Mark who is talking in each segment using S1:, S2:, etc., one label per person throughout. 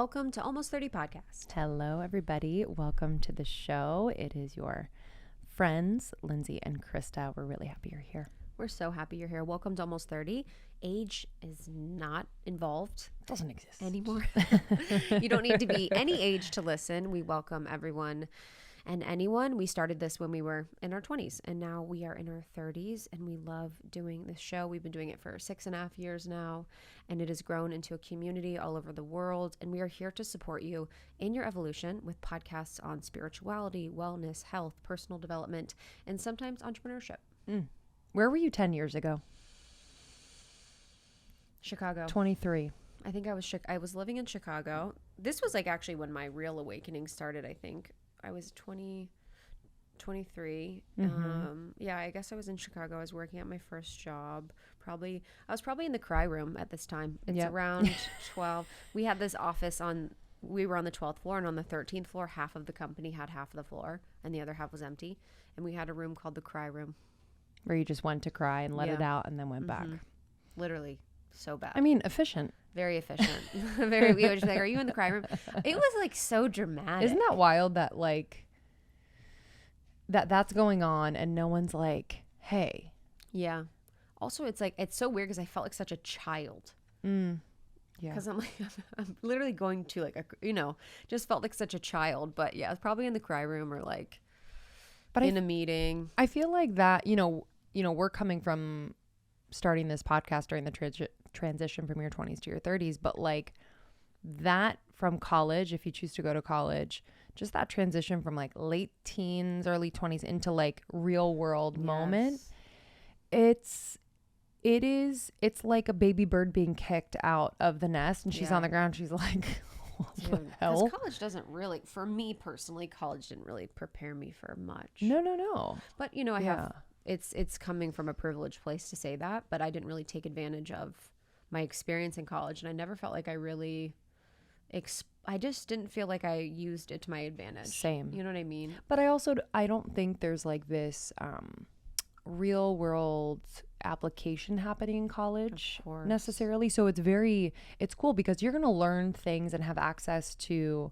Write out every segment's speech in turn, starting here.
S1: welcome to Almost 30 Podcast.
S2: Hello, everybody. Welcome to the show. It is your friends, Lindsay and Krista. We're really happy you're here.
S1: We're so happy you're here. Welcome to Almost 30. Age is not involved.
S2: Doesn't exist
S1: anymore. You don't need to be any age to listen. We welcome everyone and anyone. We started this when we were in our 20s, and now we are in our 30s, and we love doing this show. We've been doing it for 6.5 years now, and it has grown into a community all over the world, and we are here to support you in your evolution with podcasts on spirituality, wellness, health, personal development, and sometimes entrepreneurship.
S2: Where were you 10 years ago?
S1: Chicago.
S2: 23.
S1: I think I was living in Chicago. This was like actually when my real awakening started, I think. I was 23. Yeah, I guess I was in Chicago. I was working at my first job. I was probably in the cry room at this time. It's around 12. We had this office we were on the 12th floor, and on the 13th floor, half of the company had half of the floor and the other half was empty. And we had a room called the cry room.
S2: Where you just went to cry and let it out and then went back.
S1: Literally. So bad.
S2: I mean, efficient.
S1: Very efficient. We would just be like, are you in the cry room? It was like so dramatic.
S2: Isn't that wild that like that's going on and no one's like, hey.
S1: Yeah. Also, it's like, it's so weird because I felt like such a child.
S2: Yeah.
S1: Because I'm like, I'm literally going to like, just felt like such a child. But yeah, probably in the cry room or like in a meeting.
S2: I feel like that, we're coming from starting this podcast during the transition from your 20s to your 30s, but like that from college, if you choose to go to college, just that transition from like late teens, early 20s into like real world moment, it's like a baby bird being kicked out of the nest and she's on the ground. She's like, what the hell?
S1: Because college doesn't really, for me personally, college didn't really prepare me for much.
S2: No.
S1: But I have, it's coming from a privileged place to say that, but I didn't really take advantage of my experience in college, and I never felt like I really I just didn't feel like I used it to my advantage.
S2: Same.
S1: You know what I mean?
S2: But I don't think there's like this real world application happening in college necessarily. So it's cool because you're going to learn things and have access to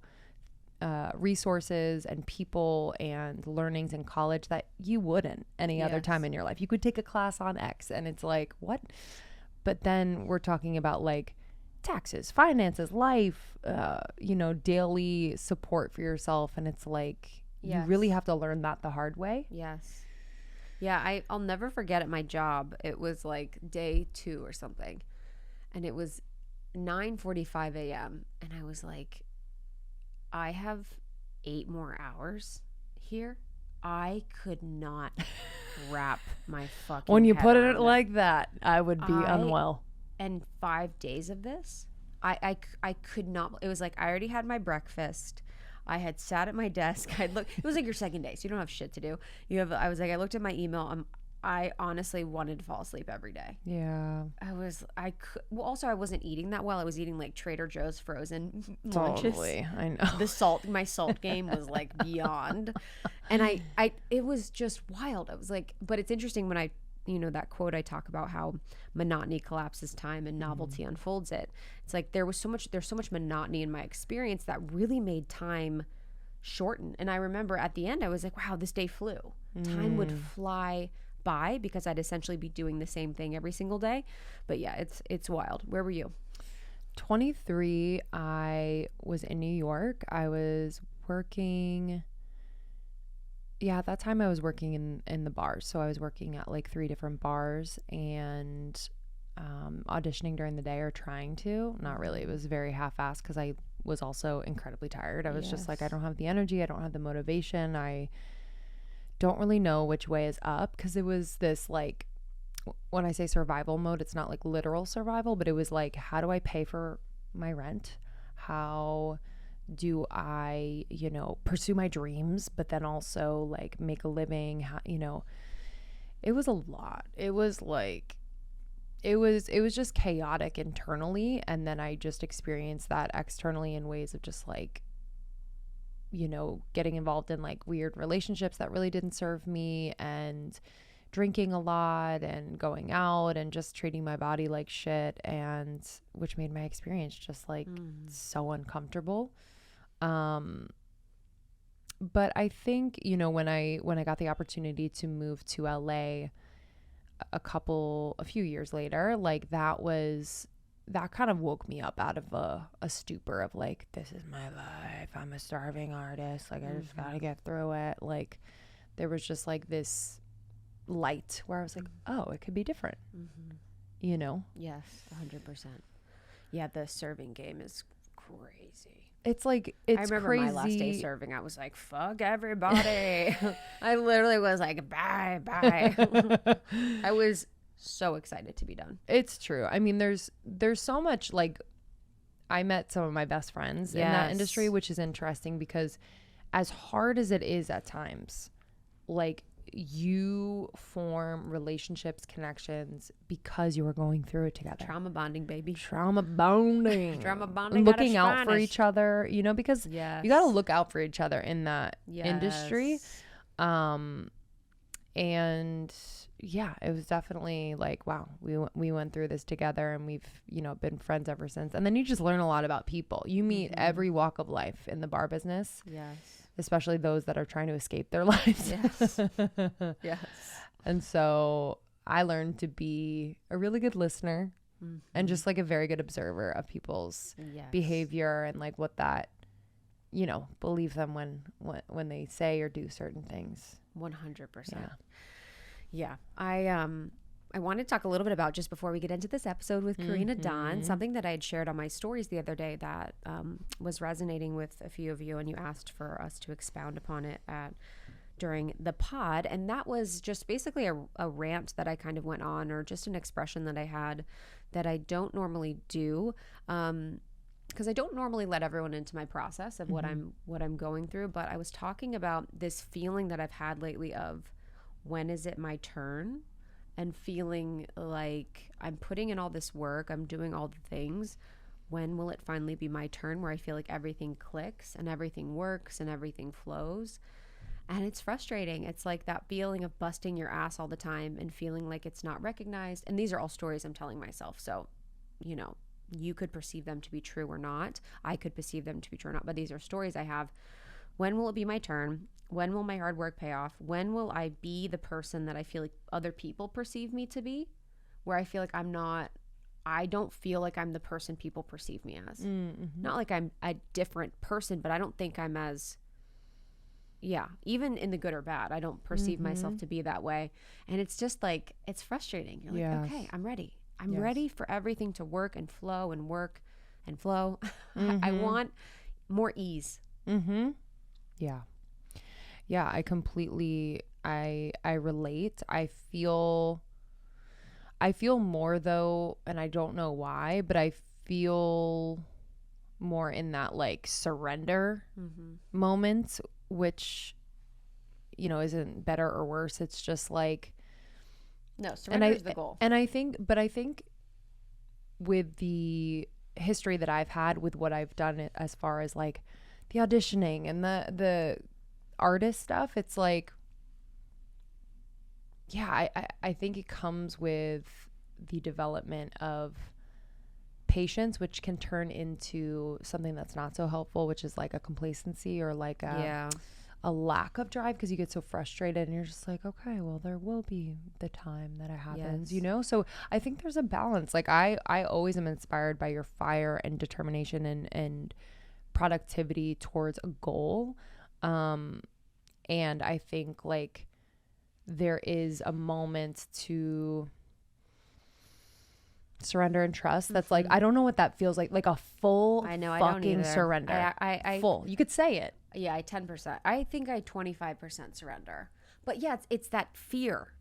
S2: resources and people and learnings in college that you wouldn't any other time in your life. You could take a class on X and it's like, what? But then we're talking about like taxes, finances, life, daily support for yourself. And it's like, you really have to learn that the hard way.
S1: Yes. Yeah. I'll never forget at my job. It was like day 2 or something. And it was 9:45 a.m. And I was like, I have 8 more hours here. I could not wrap my fucking
S2: When you
S1: head
S2: put
S1: around
S2: it like that, I would be unwell.
S1: And 5 days of this, I could not. It was like I already had my breakfast. I had sat at my desk. It was like your second day, so you don't have shit to do. I looked at my email. I honestly wanted to fall asleep every day.
S2: Yeah.
S1: Also, I wasn't eating that well. I was eating like Trader Joe's frozen lunches.
S2: Totally. I know.
S1: My salt game was like beyond. And it was just wild. I was like, but it's interesting when that quote I talk about how monotony collapses time and novelty unfolds it. It's like there's so much monotony in my experience that really made time shorten. And I remember at the end, I was like, wow, this day flew. Time would fly by because I'd essentially be doing the same thing every single day. But yeah, it's wild. Where were you?
S2: 23. I was in New York. I was working. Yeah, at that time I was working in the bars. So I was working at like 3 different bars and auditioning during the day or trying to. Not really. It was very half-assed because I was also incredibly tired. I was just like, I don't have the energy. I don't have the motivation. I don't really know which way is up because it was this like, when I say survival mode, it's not like literal survival, but it was like, how do I pay for my rent? How do I, pursue my dreams, but then also like make a living? It was a lot. It was like, it was just chaotic internally. And then I just experienced that externally in ways of just like, getting involved in like weird relationships that really didn't serve me and drinking a lot and going out and just treating my body like shit, and which made my experience just like so uncomfortable. But I think, you know, when I got the opportunity to move to LA a few years later, like that kind of woke me up out of a stupor of like, this is my life. I'm a starving artist. Like, I just gotta get through it. Like, there was just like this light where I was like, oh, it could be different. You know?
S1: Yes, 100%. Yeah, the serving game is crazy.
S2: It's like, it's
S1: I remember
S2: crazy.
S1: my last day serving, I was like, fuck everybody. I literally was like, bye. I was so excited to be done.
S2: It's true. I mean, there's so much, like, I met some of my best friends in that industry, which is interesting because as hard as it is at times, like, you form relationships, connections because you are going through it together.
S1: Trauma bonding, baby.
S2: Trauma bonding. Looking out for each other, you know, because you got to look out for each other in that industry. And yeah, it was definitely like, wow, we went through this together, and we've, you know, been friends ever since. And then you just learn a lot about people. You meet every walk of life in the bar business.
S1: Yes.
S2: Especially those that are trying to escape their lives.
S1: Yes.
S2: And so I learned to be a really good listener and just like a very good observer of people's behavior and like what that, you know, believe them when they say or do certain things.
S1: 100%. Yeah. I wanted to talk a little bit about, just before we get into this episode with Karena Dawn, something that I had shared on my stories the other day that was resonating with a few of you, and you asked for us to expound upon it during the pod. And that was just basically a rant that I kind of went on, or just an expression that I had that I don't normally do, because I don't normally let everyone into my process of what I'm going through. But I was talking about this feeling that I've had lately of, when is it my turn? And feeling like I'm putting in all this work, I'm doing all the things. When will it finally be my turn, where I feel like everything clicks and everything works and everything flows? And it's frustrating. It's like that feeling of busting your ass all the time and feeling like it's not recognized. And these are all stories I'm telling myself. So, you know, you could perceive them to be true or not. I could perceive them to be true or not. But these are stories I have. When will it be my turn? When will my hard work pay off? When will I be the person that I feel like other people perceive me to be? Where I feel like I don't feel like I'm the person people perceive me as. Not like I'm a different person, but I don't think I'm as, even in the good or bad, I don't perceive myself to be that way. And it's just like, it's frustrating. You're like, okay, I'm ready. I'm ready for everything to work and flow and work and flow. I want more ease.
S2: Yeah, I completely, I relate. I feel more though, and I don't know why, but I feel more in that like surrender moment, which, you know, isn't better or worse. It's just like,
S1: no, surrender is the goal.
S2: And I think with the history that I've had with what I've done as far as like the auditioning and the artist stuff, it's like, I think it comes with the development of patience, which can turn into something that's not so helpful, which is like a complacency or like a lack of drive, because you get so frustrated and you're just like, okay, well, there will be the time that it happens, you know? So I think there's a balance. Like I always am inspired by your fire and determination and productivity towards a goal. And I think like there is a moment to surrender and trust. That's like, I don't know what that feels like a full fucking surrender.
S1: I
S2: full. You could say it.
S1: Yeah, I 10%. I think I 25% surrender. But yeah, it's that fear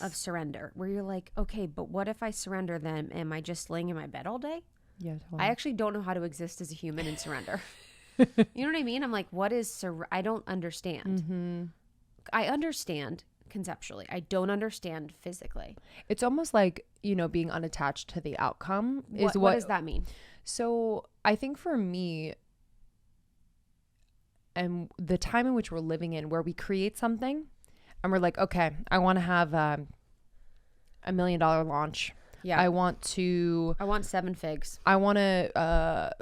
S1: of surrender where you're like, okay, but what if I surrender, then am I just laying in my bed all day?
S2: Yeah, totally.
S1: I actually don't know how to exist as a human in surrender. You know what I mean? I'm like, what is I don't understand. I understand conceptually. I don't understand physically.
S2: It's almost like, you know, being unattached to the outcome is
S1: what does that mean?
S2: So I think for me, and the time in which we're living in, where we create something and we're like, okay, I want to have $1 million launch.
S1: Yeah.
S2: I want
S1: 7 figs.
S2: I want to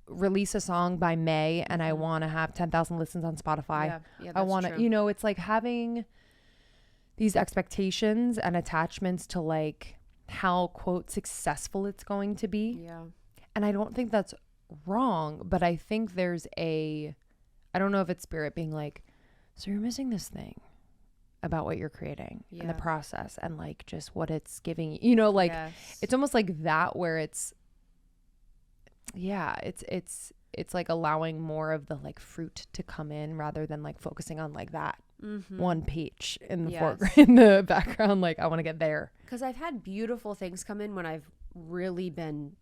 S2: release a song by May, and I want to have 10,000 listens on Spotify.
S1: Yeah, that's
S2: I want
S1: true.
S2: to, it's like having these expectations and attachments to like how quote successful it's going to be.
S1: Yeah.
S2: And I don't think that's wrong, but I think there's I don't know if it's spirit being like, so you're missing this thing about what you're creating and the process and like just what it's giving, like it's almost like that where it's like allowing more of the like fruit to come in rather than like focusing on like that one peach in the foreground, in the background. Like I want to get there.
S1: Because I've had beautiful things come in when I've really been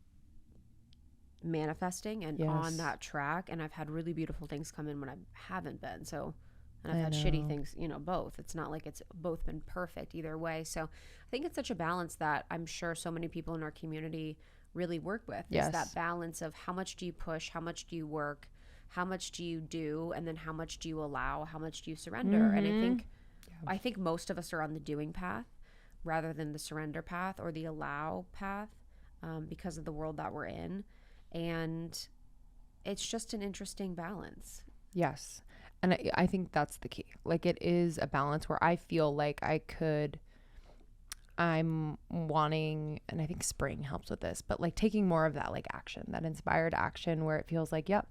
S1: manifesting and on that track, and I've had really beautiful things come in when I haven't been. So, and I've had shitty things, both. It's not like it's both been perfect either way. So I think it's such a balance that I'm sure so many people in our community really work with. Is that balance of how much do you push, how much do you work, how much do you do, and then how much do you allow, how much do you surrender. And I think most of us are on the doing path rather than the surrender path or the allow path, because of the world that we're in. And it's just an interesting balance.
S2: Yes. And I think that's the key. Like it is a balance where I feel like I'm wanting, and I think spring helps with this, but like taking more of that like action, that inspired action where it feels like, yep,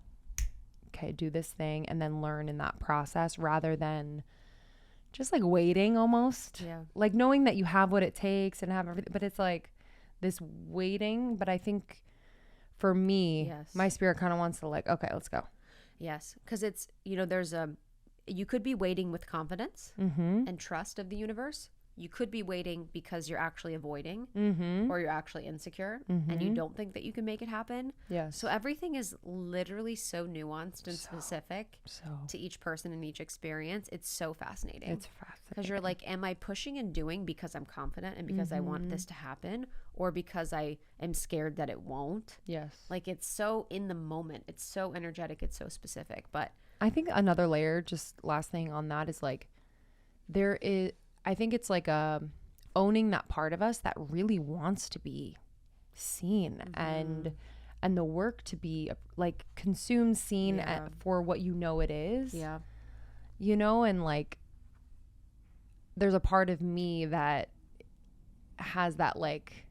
S2: okay, do this thing and then learn in that process rather than just like waiting almost. Yeah. Like knowing that you have what it takes and have everything, but it's like this waiting. But I think for me, my spirit kind of wants to like, okay, let's go.
S1: Yes. Because it's, you could be waiting with confidence and trust of the universe. You could be waiting because you're actually avoiding or you're actually insecure and you don't think that you can make it happen.
S2: Yes.
S1: So everything is literally so nuanced and specific to each person and each experience. It's so fascinating.
S2: It's fascinating.
S1: Because you're like, am I pushing and doing because I'm confident and because I want this to happen, or because I am scared that it won't?
S2: Yes.
S1: Like it's so in the moment. It's so energetic. It's so specific. But
S2: I think another layer, just last thing on that, is like I think it's like owning that part of us that really wants to be seen and the work to be like consumed, seen for what it is. Yeah. And like there's a part of me that has that like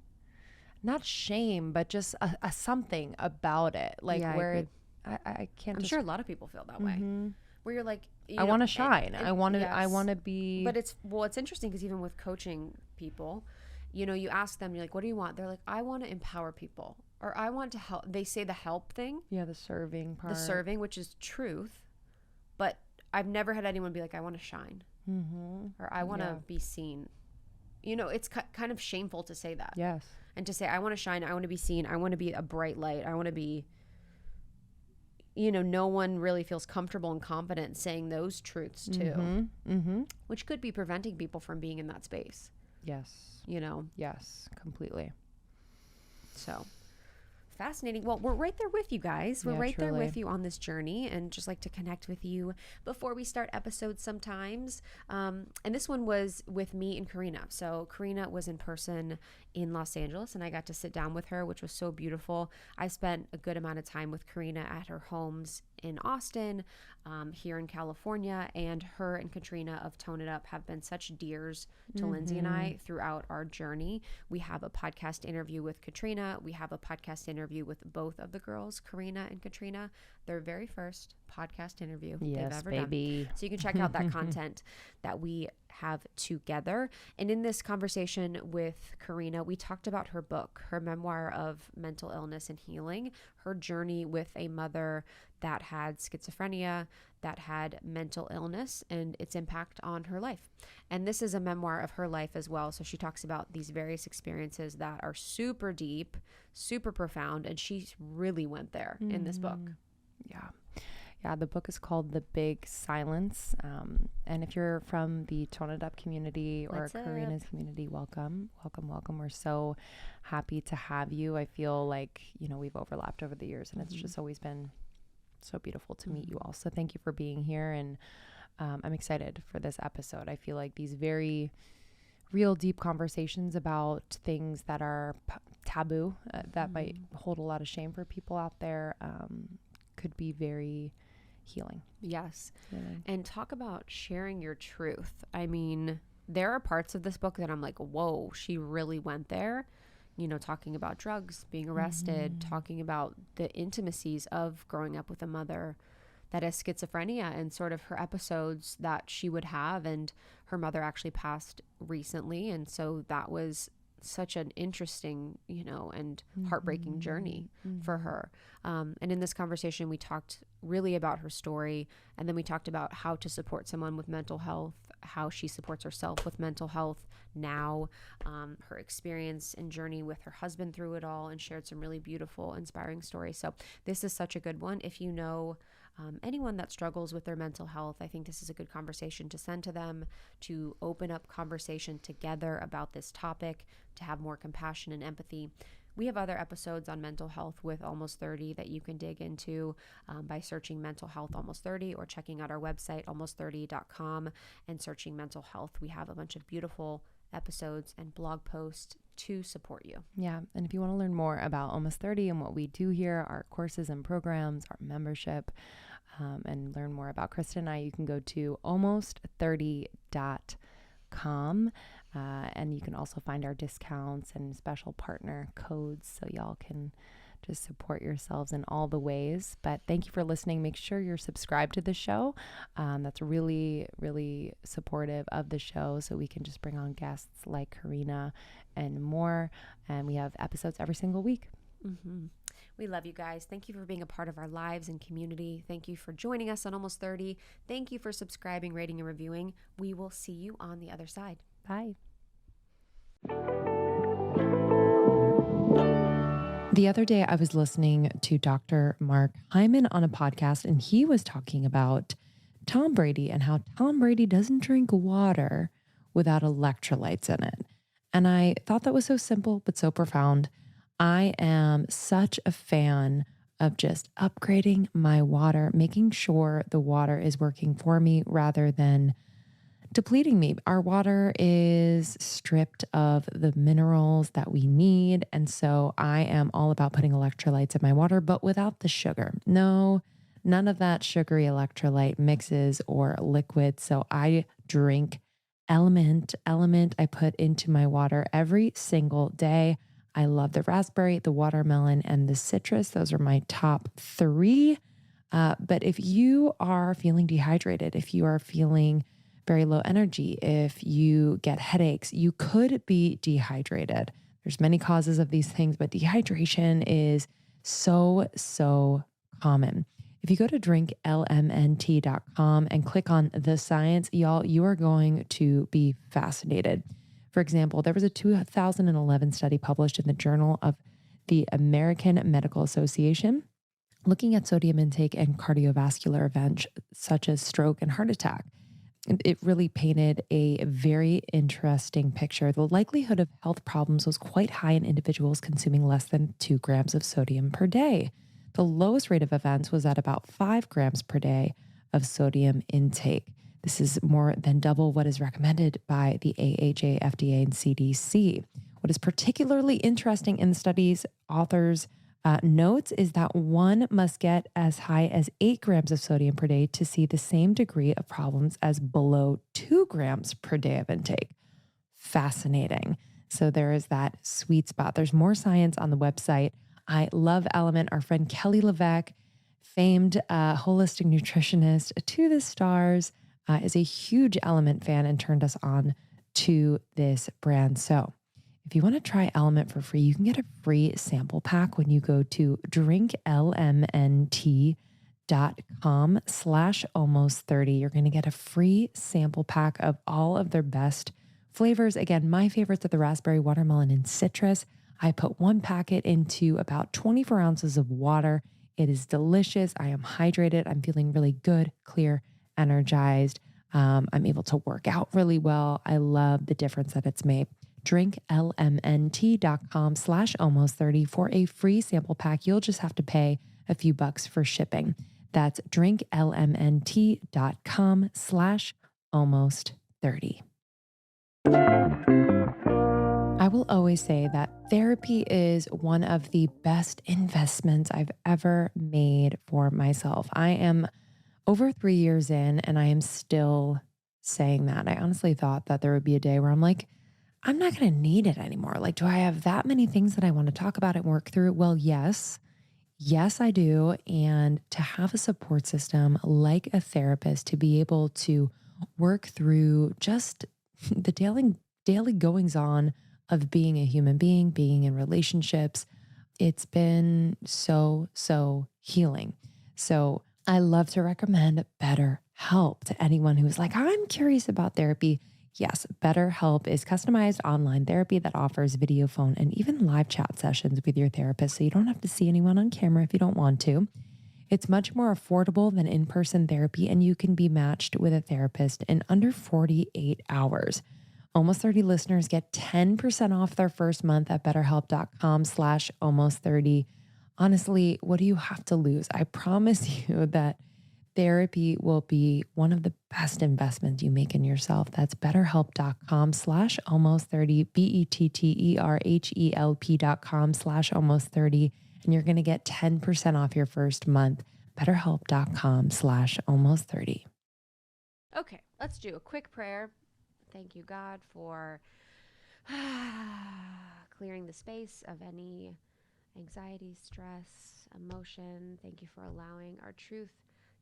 S2: not shame, but just a something about it. Like where I can't.
S1: I'm sure a lot of people feel that way. Where you're like,
S2: I want to shine. I want to be.
S1: But it's interesting because even with coaching people, you ask them, you're like, what do you want? They're like, I want to empower people, or I want to help. They say the help thing.
S2: Yeah, the serving part.
S1: The serving, which is truth. But I've never had anyone be like, I want to shine, or I want to be seen. It's kind of shameful to say that.
S2: Yes.
S1: And to say, I want to shine. I want to be seen. I want to be a bright light. I want to be. No one really feels comfortable and confident saying those truths too, which could be preventing people from being in that space.
S2: Yes. Yes, completely.
S1: So fascinating. Well, we're right there with you guys. We're right there with you on this journey, and just like to connect with you before we start episodes sometimes. And this one was with me and Karena. So Karena was in person in Los Angeles, and I got to sit down with her, which was so beautiful. I spent a good amount of time with Karena at her homes in Austin, here in California, and her and Katrina of Tone It Up have been such dears to Lindsay and I throughout our journey. We have a podcast interview with Katrina. We have a podcast interview with both of the girls, Karena and Katrina, their very first podcast interview they've ever done. So you can check out that content that we have together. And in this conversation with Karena, we talked about her book, her memoir of mental illness and healing, her journey with a mother that had schizophrenia, that had mental illness, and its impact on her life. And this is a memoir of her life as well. So she talks about these various experiences that are super deep, super profound, and she really went there in this book.
S2: Yeah, the book is called The Big Silence. And if you're from the Tone It Up community or Karena's community, welcome. We're so happy to have you. I feel like, we've overlapped over the years, and it's just always been so beautiful to meet you all. So thank you for being here. And I'm excited for this episode. I feel like these very real deep conversations about things that are taboo, that might hold a lot of shame for people out there, could be very healing.
S1: Yes.
S2: Really.
S1: And talk about sharing your truth. I mean, there are parts of this book that I'm like, whoa, she really went there. You know, talking about drugs, being arrested, talking about the intimacies of growing up with a mother that has schizophrenia and sort of her episodes that she would have. And her mother actually passed recently. And so that was such an interesting, you know, and heartbreaking journey for her. And in this conversation, we talked really about her story. And then we talked about how to support someone with mental health, how she supports herself with mental health now, her experience and journey with her husband through it all, and shared some really beautiful, inspiring stories. So this is such a good one. If you know anyone that struggles with their mental health, I think this is a good conversation to send to them, to open up conversation together about this topic, to have more compassion and empathy. We have other episodes on mental health with Almost 30 that you can dig into by searching Mental Health Almost 30 or checking out our website, almost30.com, and searching mental health. We have a bunch of beautiful episodes and blog posts to support you.
S2: Yeah. And if you want to learn more about Almost 30 and what we do here, our courses and programs, our membership, and learn more about Krista and I, you can go to almost30.com. And you can also find our discounts and special partner codes so y'all can just support yourselves in all the ways. But thank you for listening. Make sure you're subscribed to the show. That's really, really supportive of the show, so we can just bring on guests like Karena and more. And we have episodes every single week.
S1: We love you guys. Thank you for being a part of our lives and community. Thank you for joining us on Almost 30. Thank you for subscribing, rating, and reviewing. We will see you on the other side.
S2: Bye. The other day, I was listening to Dr. Mark Hyman on a podcast, and he was talking about Tom Brady and how Tom Brady doesn't drink water without electrolytes in it. And I thought that was so simple, but so profound. I am such a fan of just upgrading my water, making sure the water is working for me rather than depleting me. Our water is stripped of the minerals that we need. And so I am all about putting electrolytes in my water, but without the sugar. No, none of that sugary electrolyte mixes or liquid. So I drink Element I put into my water every single day. I love the raspberry, the watermelon, and the citrus. Those are my top three. But if you are feeling dehydrated, if you are feeling very low energy, if you get headaches, you could be dehydrated. There's many causes of these things, but dehydration is so common. If you go to drinklmnt.com and click on the science, y'all, you are going to be fascinated. For example, there was a 2011 study published in the Journal of the American Medical Association looking at sodium intake and cardiovascular events such as stroke and heart attack. It really painted a very interesting picture. The likelihood of health problems was quite high in individuals consuming less than 2 grams of sodium per day. The lowest rate of events was at about 5 grams per day of sodium intake. This is more than double what is recommended by the AHA, FDA, and CDC. What is particularly interesting in the study's authors' notes is that one must get as high as 8 grams of sodium per day to see the same degree of problems as below 2 grams per day of intake. Fascinating. So there is that sweet spot. There's more science on the website. I love Element. Our friend Kelly LeVeque, famed holistic nutritionist to the stars, is a huge Element fan and turned us on to this brand. So if you want to try Element for free, you can get a free sample pack when you go to drinklmnt.com/almost30. You're going to get a free sample pack of all of their best flavors. Again, my favorites are the raspberry, watermelon, and citrus. I put one packet into about 24 ounces of water. It is delicious. I am hydrated. I'm feeling really good, clear, energized. I'm able to work out really well. I love the difference that it's made. drinklmnt.com/almost30 for a free sample pack. You'll just have to pay a few bucks for shipping. That's drinklmnt.com/almost30. will always say that therapy is one of the best investments I've ever made for myself. I am over 3 years in and I am still saying that. I honestly thought that there would be a day where I'm like, I'm not going to need it anymore. Like, do I have that many things that I want to talk about and work through? Well, yes. Yes, I do. And to have a support system like a therapist to be able to work through just the daily goings on of being a human being, being in relationships, it's been so healing. So I love to recommend BetterHelp to anyone who's like, I'm curious about therapy. Yes, BetterHelp is customized online therapy that offers video, phone, and even live chat sessions with your therapist, so you don't have to see anyone on camera if you don't want to. It's much more affordable than in-person therapy, and you can be matched with a therapist in under 48 hours. Almost 30 listeners get 10% off their first month at betterhelp.com/almost30. Honestly, what do you have to lose? I promise you that therapy will be one of the best investments you make in yourself. That's betterhelp.com/almost30, betterhelp.com/almost30. And you're going to get 10% off your first month. betterhelp.com/almost30.
S1: Okay, let's do a quick prayer. Thank you, God, for clearing the space of any anxiety, stress, emotion. Thank you for allowing our truth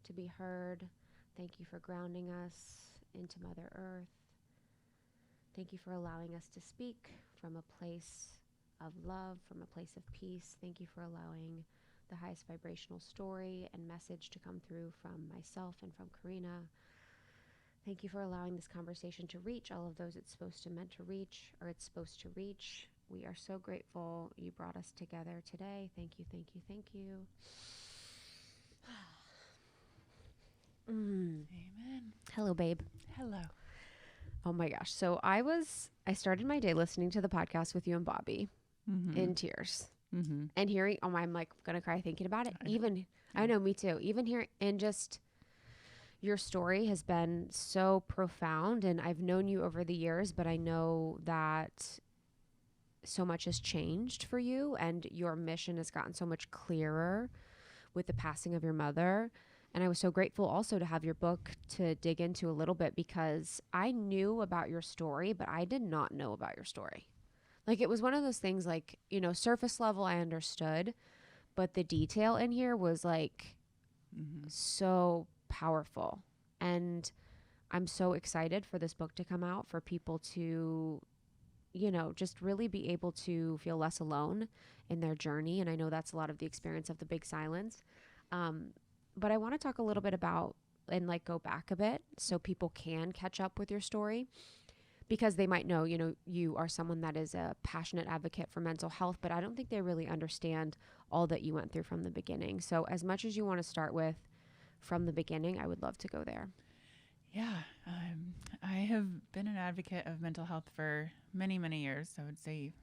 S1: to be heard. Thank you for grounding us into Mother Earth. Thank you for allowing us to speak from a place of love, from a place of peace. Thank you for allowing the highest vibrational story and message to come through from myself and from Karena. Thank you for allowing this conversation to reach all of those it's supposed to reach. We are so grateful you brought us together today. Thank you, thank you, thank you.
S3: Amen.
S1: Hello, babe.
S3: Hello.
S1: Oh my gosh. So I started my day listening to the podcast with you and Bobby in tears and hearing, I'm like going to cry thinking about it. I know, me too. Even here, and just your story has been so profound, and I've known you over the years, but I know that so much has changed for you, and your mission has gotten so much clearer with the passing of your mother. And I was so grateful also to have your book to dig into a little bit, because I knew about your story, but I did not know about your story. Like, it was one of those things, like, surface level I understood, but the detail in here was like so powerful. And I'm so excited for this book to come out, for people to, just really be able to feel less alone in their journey. And I know that's a lot of the experience of the big silence. But I want to talk a little bit about, and like go back a bit so people can catch up with your story, because they might know, you are someone that is a passionate advocate for mental health, but I don't think they really understand all that you went through from the beginning. So as much as you want to start with from the beginning, I would love to go there.
S3: Yeah. I have been an advocate of mental health for many, many years. I would say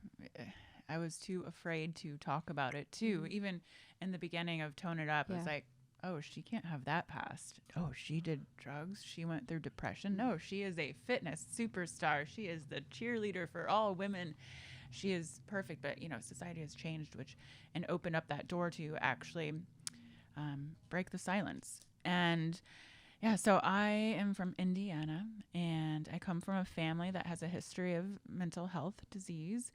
S3: I was too afraid to talk about it too. Even in the beginning of Tone It Up, it was like, oh, she can't have that past. Oh, she did drugs. She went through depression. No, she is a fitness superstar. She is the cheerleader for all women. She is perfect. But, society has changed, and opened up that door to actually break the silence. And yeah, so I am from Indiana, and I come from a family that has a history of mental health disease.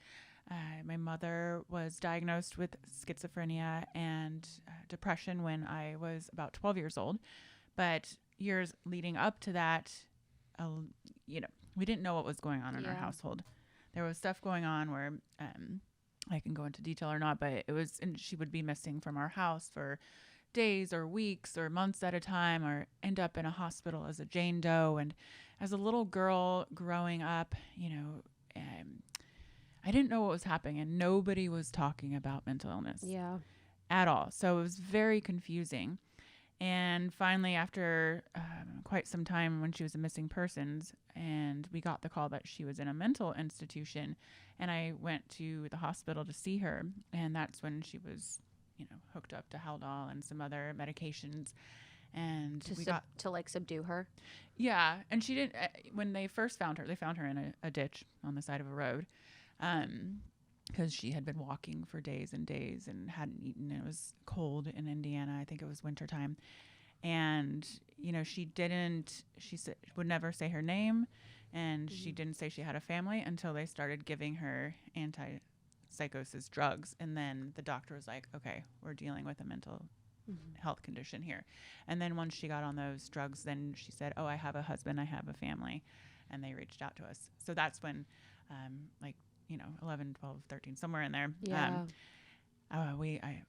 S3: My mother was diagnosed with schizophrenia and depression when I was about 12 years old. But years leading up to that, we didn't know what was going on in our household. There was stuff going on where I can go into detail or not, but and she would be missing from our house for days or weeks or months at a time, or end up in a hospital as a Jane Doe. And as a little girl growing up, I didn't know what was happening, and nobody was talking about mental illness at all. So it was very confusing. And finally, after quite some time, when she was a missing persons, and we got the call that she was in a mental institution, and I went to the hospital to see her, and that's when she was, hooked up to Haldol and some other medications. And
S1: to like subdue her.
S3: Yeah. And she didn't, when they first found her, they found her in a ditch on the side of a road. because she had been walking for days and days and hadn't eaten. It was cold in Indiana. I think it was wintertime. And, she would never say her name, and she didn't say she had a family until they started giving her anti-psychosis drugs. And then the doctor was like, okay, we're dealing with a mental health condition here. And then once she got on those drugs, then she said, oh, I have a husband, I have a family. And they reached out to us. So that's when, 11, 12, 13, somewhere in there,
S1: Yeah.
S3: I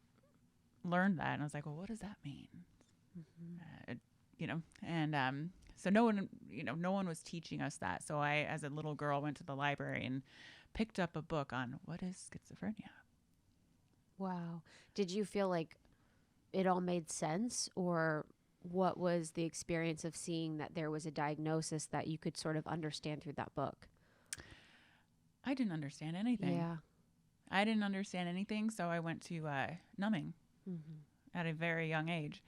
S3: learned that. And I was like, well, what does that mean? So no one was teaching us that. So I, as a little girl, went to the library and picked up a book on what is schizophrenia.
S1: Wow. Did you feel like it all made sense, or what was the experience of seeing that there was a diagnosis that you could sort of understand through that book?
S3: I didn't understand anything.
S1: Yeah.
S3: I didn't understand anything. So I went to numbing at a very young age,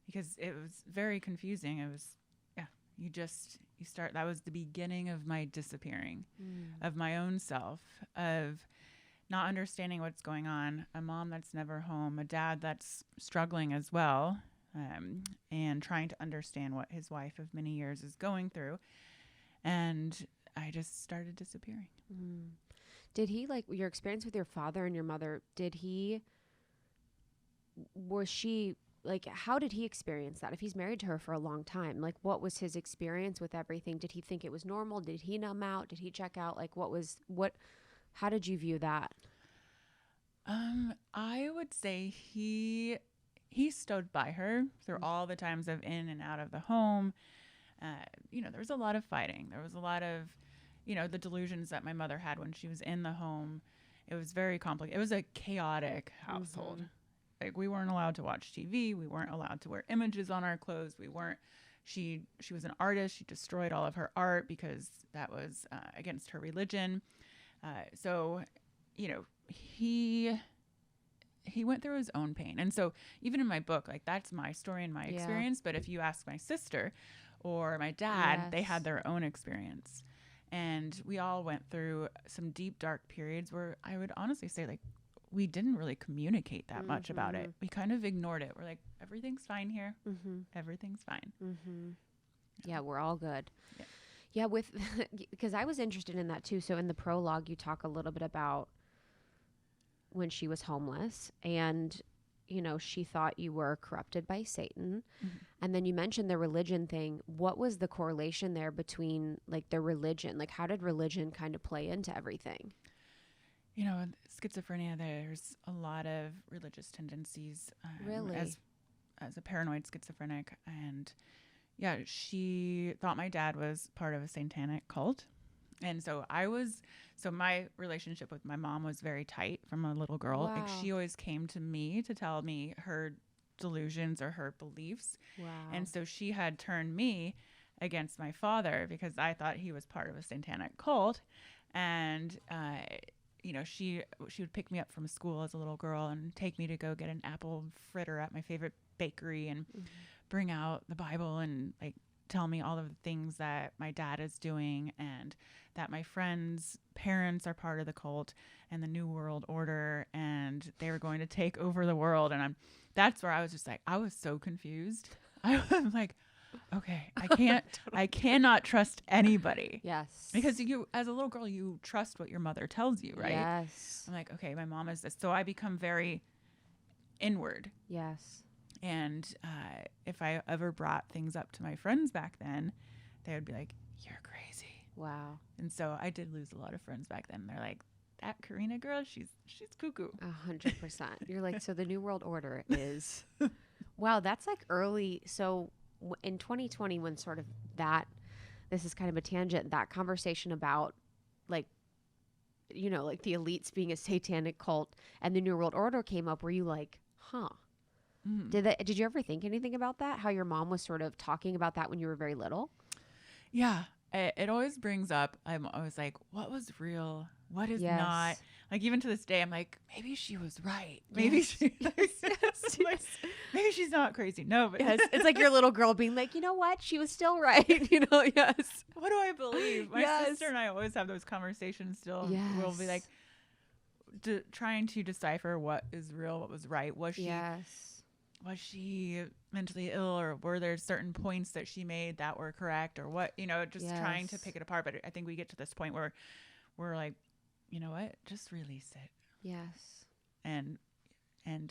S3: because it was very confusing. It was, you start, that was the beginning of my disappearing, of my own self, of not understanding what's going on, a mom that's never home, a dad that's struggling as well, and trying to understand what his wife of many years is going through. And I just started disappearing.
S1: Did he, like, your experience with your father and your mother, how did he experience that? If he's married to her for a long time, like, what was his experience with everything? Did he think it was normal? Did he numb out? Did he check out? Like, how did you view that?
S3: I would say he stood by her through all the times of in and out of the home. There was a lot of fighting. There was a lot of, the delusions that my mother had when she was in the home. It was very complicated. It was a chaotic household. Like, we weren't allowed to watch TV. We weren't allowed to wear images on our clothes. She was an artist. She destroyed all of her art because that was against her religion. He went through his own pain. And so even in my book, like, that's my story and my experience. But if you ask my sister or my dad, they had their own experience. And we all went through some deep, dark periods where I would honestly say, like, we didn't really communicate that much about it. We kind of ignored it. We're like, everything's fine here. Everything's fine.
S1: Yeah, we're all good. Yeah, because I was interested in that too. So in the prologue, you talk a little bit about when she was homeless and, she thought you were corrupted by Satan. And then you mentioned the religion thing. What was the correlation there between, like, the religion? Like, how did religion kind of play into everything?
S3: Schizophrenia, there's a lot of religious tendencies.
S1: Really?
S3: As a paranoid schizophrenic. And she thought my dad was part of a satanic cult. And so my relationship with my mom was very tight from a little girl.
S1: Wow.
S3: Like, she always came to me to tell me her delusions or her beliefs.
S1: Wow.
S3: And so she had turned me against my father because I thought he was part of a satanic cult. And, she would pick me up from school as a little girl and take me to go get an apple fritter at my favorite bakery and bring out the Bible and, like, tell me all of the things that my dad is doing and that my friends' parents are part of the cult and the New World Order and they were going to take over the world. And that's where I was just like, I was so confused. I was like, okay, I cannot trust anybody.
S1: Yes.
S3: Because you, as a little girl, you trust what your mother tells you, right?
S1: Yes.
S3: I'm like, okay, my mom is this. So I become very inward.
S1: Yes.
S3: And if I ever brought things up to my friends back then, they would be like, you're crazy.
S1: Wow.
S3: And so I did lose a lot of friends back then. They're like, that Karena girl, she's cuckoo.
S1: 100%. You're like, so the New World Order is, wow, that's like early. So in 2020, when sort of this is kind of a tangent, that conversation about, like, like the elites being a satanic cult and the New World Order came up, were you like, huh? Did you ever think anything about that? How your mom was sort of talking about that when you were very little?
S3: Yeah. It always brings up, I'm always like, what was real what is
S1: Yes.
S3: not, like, even to this day, I'm like, maybe she was right. Maybe
S1: Yes.
S3: she, like, maybe she's not crazy. No, but
S1: Yes, it's like your little girl being like, you know what? She was still right. Yes.
S3: what do I believe? My
S1: Yes.
S3: sister and I always have those conversations still.
S1: Yes.
S3: We'll be like, trying to decipher what is real, what was right. Was she mentally ill, or were there certain points that she made that were correct, or what, just trying to
S1: Yes.
S3: pick it apart. But I think we get to this point where we're like, you know what, just release it
S1: Yes.
S3: and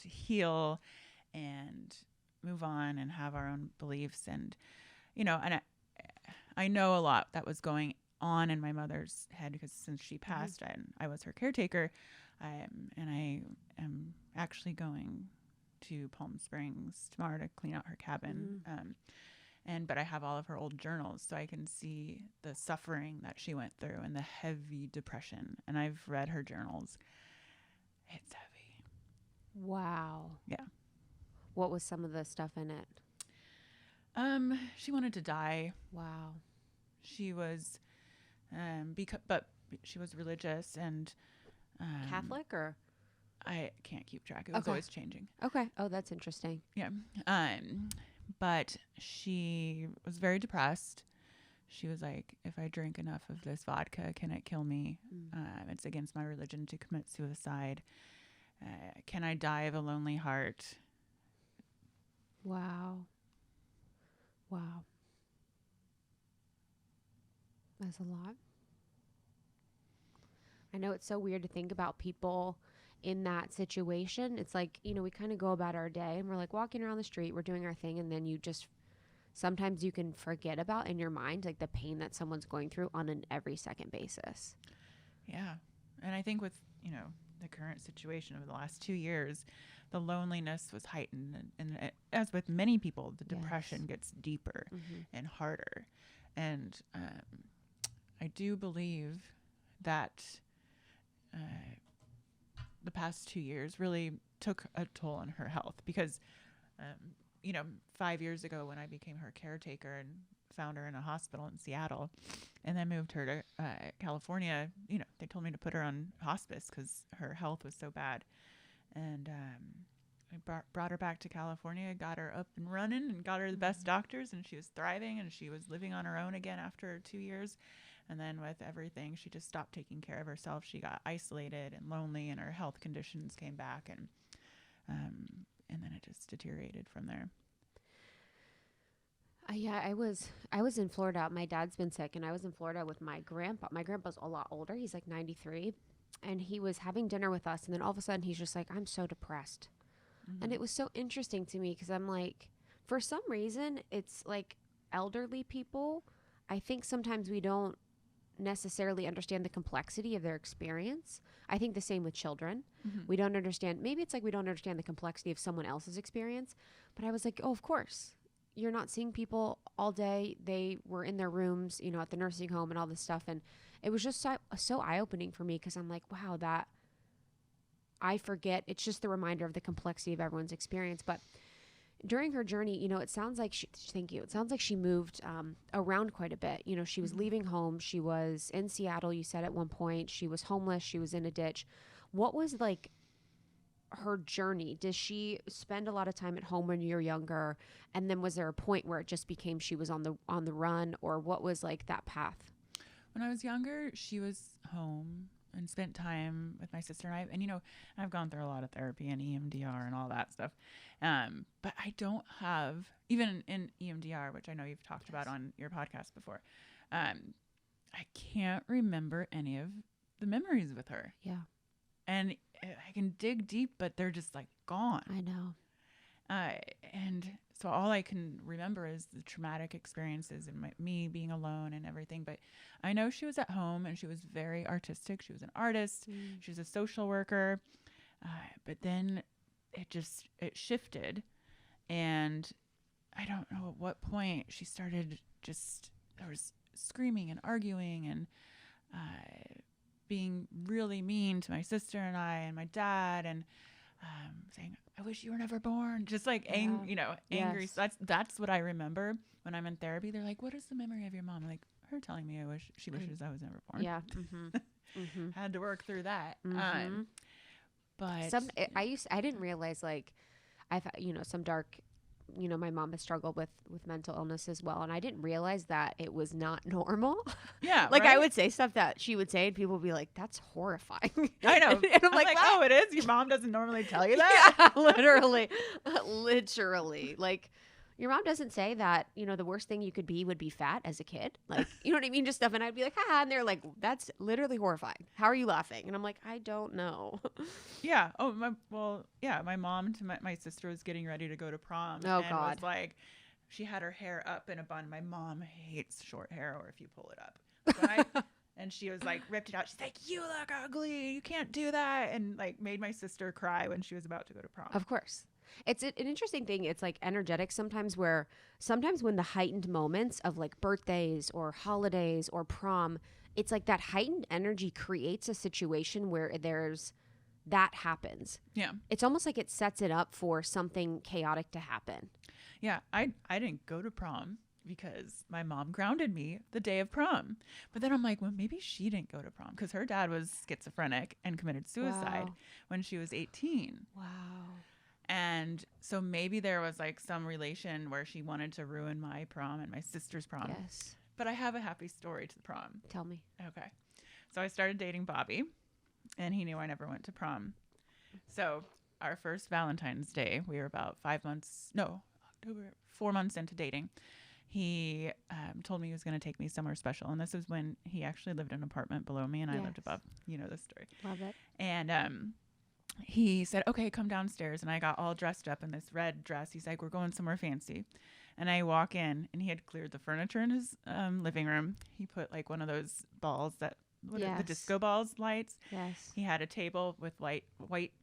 S3: heal and move on and have our own beliefs. And and I know a lot that was going on in my mother's head, because since she passed, I was her caretaker, and I am actually going to Palm Springs tomorrow to clean out her cabin. But I have all of her old journals, so I can see the suffering that she went through and the heavy depression. And I've read her journals. It's heavy.
S1: Wow.
S3: Yeah.
S1: What was some of the stuff in it?
S3: She wanted to die.
S1: Wow.
S3: She was, but she was religious and
S1: Catholic or?
S3: I can't keep track. It was
S1: Okay.
S3: always changing.
S1: Okay. Oh, that's interesting.
S3: Yeah. But she was very depressed. She was like, if I drink enough of this vodka, can it kill me? It's against my religion to commit suicide. Can I die of a lonely heart?
S1: Wow. Wow. That's a lot. I know it's so weird to think about people in that situation. It's like, we kind of go about our day and we're like walking around the street, we're doing our thing, and then sometimes you can forget about in your mind like the pain that someone's going through on an every second basis.
S3: Yeah. And I think with, the current situation over the last 2 years, the loneliness was heightened. And as with many people, the depression gets deeper and harder. And I do believe that the past 2 years really took a toll on her health, because 5 years ago when I became her caretaker and found her in a hospital in Seattle and then moved her to California, they told me to put her on hospice because her health was so bad. And I brought her back to California, got her up and running, and got her the best doctors, and she was thriving, and she was living on her own again after 2 years. And then with everything, she just stopped taking care of herself. She got isolated and lonely, and her health conditions came back, and then it just deteriorated from there.
S1: Yeah, I was in Florida. My dad's been sick, and I was in Florida with my grandpa. My grandpa's a lot older. He's like 93, and he was having dinner with us, and then all of a sudden he's just like, I'm so depressed. And it was so interesting to me because I'm like, for some reason, it's like elderly people, I think sometimes we don't necessarily understand the complexity of their experience. I think the same with children. We don't understand. Maybe it's like we don't understand the complexity of someone else's experience. But I was like, oh, of course. You're not seeing people all day. They were in their rooms, at the nursing home and all this stuff. And it was just so eye-opening for me because I'm like, wow, that I forget. It's just the reminder of the complexity of everyone's experience. But during her journey, it sounds like thank you. It sounds like she moved around quite a bit. She was leaving home. She was in Seattle, you said at one point. She was homeless. She was in a ditch. What was like her journey? Does she spend a lot of time at home when you were younger? And then was there a point where it just became she was on the run, or what was like that path?
S3: When I was younger, she was home and spent time with my sister and I. And, I've gone through a lot of therapy and EMDR and all that stuff. But I don't have, even in EMDR, which I know you've talked about on your podcast before, I can't remember any of the memories with her.
S1: Yeah.
S3: And I can dig deep, but they're just like gone.
S1: I know.
S3: And so all I can remember is the traumatic experiences and me being alone and everything. But I know she was at home and she was very artistic. She was an artist. She was a social worker. But then it shifted. And I don't know at what point she started there was screaming and arguing and being really mean to my sister and I and my dad, and saying, I wish you were never born. Just like, angry.
S1: Yes.
S3: So that's what I remember when I'm in therapy. They're like, what is the memory of your mom? I'm like, her telling me she wishes I was never born.
S1: Yeah.
S3: had to work through that. But
S1: I didn't realize, like, I've, some dark, my mom has struggled with mental illness as well. And I didn't realize that it was not normal.
S3: Yeah.
S1: Like, I
S3: right?
S1: would say stuff that she would say and people would be like, that's horrifying.
S3: I know.
S1: And I'm like,
S3: oh,
S1: "What?"
S3: it is? Your mom doesn't normally tell you that?
S1: Yeah, literally. Like, your mom doesn't say that, the worst thing you could be would be fat as a kid. Like, you know what I mean? Just stuff. And I'd be like, haha. And they're like, that's literally horrifying. How are you laughing? And I'm like, I don't know.
S3: Yeah. Oh, my mom to my sister was getting ready to go to prom.
S1: Oh,
S3: and
S1: God.
S3: was like, she had her hair up in a bun. My mom hates short hair or if you pull it up. And she was like, ripped it out. She's like, you look ugly. You can't do that. And like made my sister cry when she was about to go to prom.
S1: Of course. It's an interesting thing. It's like energetic sometimes when the heightened moments of like birthdays or holidays or prom, it's like that heightened energy creates a situation where that happens.
S3: Yeah.
S1: It's almost like it sets it up for something chaotic to happen.
S3: Yeah. I didn't go to prom because my mom grounded me the day of prom. But then I'm like, well, maybe she didn't go to prom because her dad was schizophrenic and committed suicide when she was 18.
S1: Wow.
S3: And so maybe there was like some relation where she wanted to ruin my prom and my sister's prom.
S1: Yes.
S3: But I have a happy story to the prom.
S1: Tell me.
S3: Okay. So I started dating Bobby and he knew I never went to prom. So our first Valentine's Day, we were about 4 months into dating. He told me he was going to take me somewhere special. And this was when he actually lived in an apartment below me and I lived above. You know this story.
S1: Love it.
S3: And he said, okay, come downstairs. And I got all dressed up in this red dress. He's like, we're going somewhere fancy. And I walk in and he had cleared the furniture in his living room. He put like one of those balls that, the disco balls lights.
S1: Yes.
S3: He had a table with white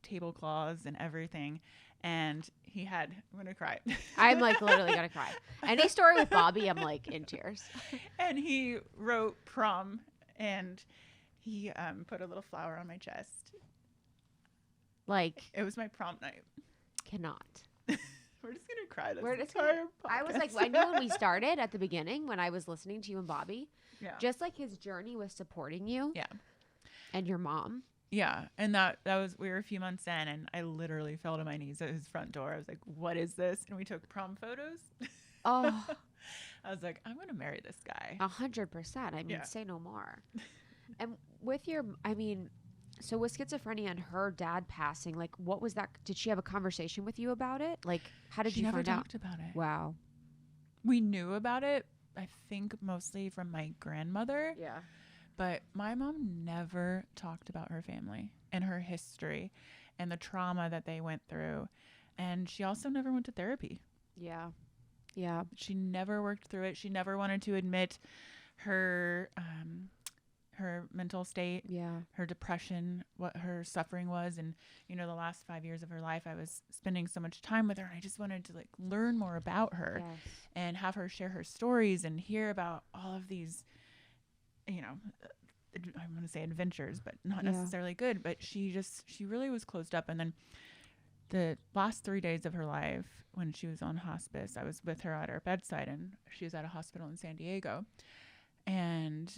S3: tablecloths and everything. And he had, I'm going to cry.
S1: I'm like literally going to cry. Any story with Bobby, I'm like in tears.
S3: And he wrote prom and he put a little flower on my chest.
S1: Like,
S3: it was my prom night.
S1: Cannot.
S3: We're just gonna cry this entire podcast.
S1: I was like, I knew when we started at the beginning when I was listening to you and Bobby, just like his journey was supporting you, and your mom,
S3: and that was, we were a few months in, and I literally fell to my knees at his front door. I was like, what is this? And we took prom photos.
S1: Oh,
S3: I was like, I'm gonna marry this guy.
S1: 100%. I mean, say no more. And with so with schizophrenia and her dad passing, like, what was that? Did she have a conversation with you about it? Like, how did you find out?
S3: She never talked about it.
S1: Wow.
S3: We knew about it, I think, mostly from my grandmother.
S1: Yeah.
S3: But my mom never talked about her family and her history and the trauma that they went through. And she also never went to therapy.
S1: Yeah. Yeah.
S3: She never worked through it. She never wanted to admit her mental state, her depression, what her suffering was. And, the last 5 years of her life, I was spending so much time with her. And I just wanted to like learn more about her and have her share her stories and hear about all of these, I want to say adventures, but not necessarily good. But she really was closed up. And then the last 3 days of her life, when she was on hospice, I was with her at her bedside and she was at a hospital in San Diego. And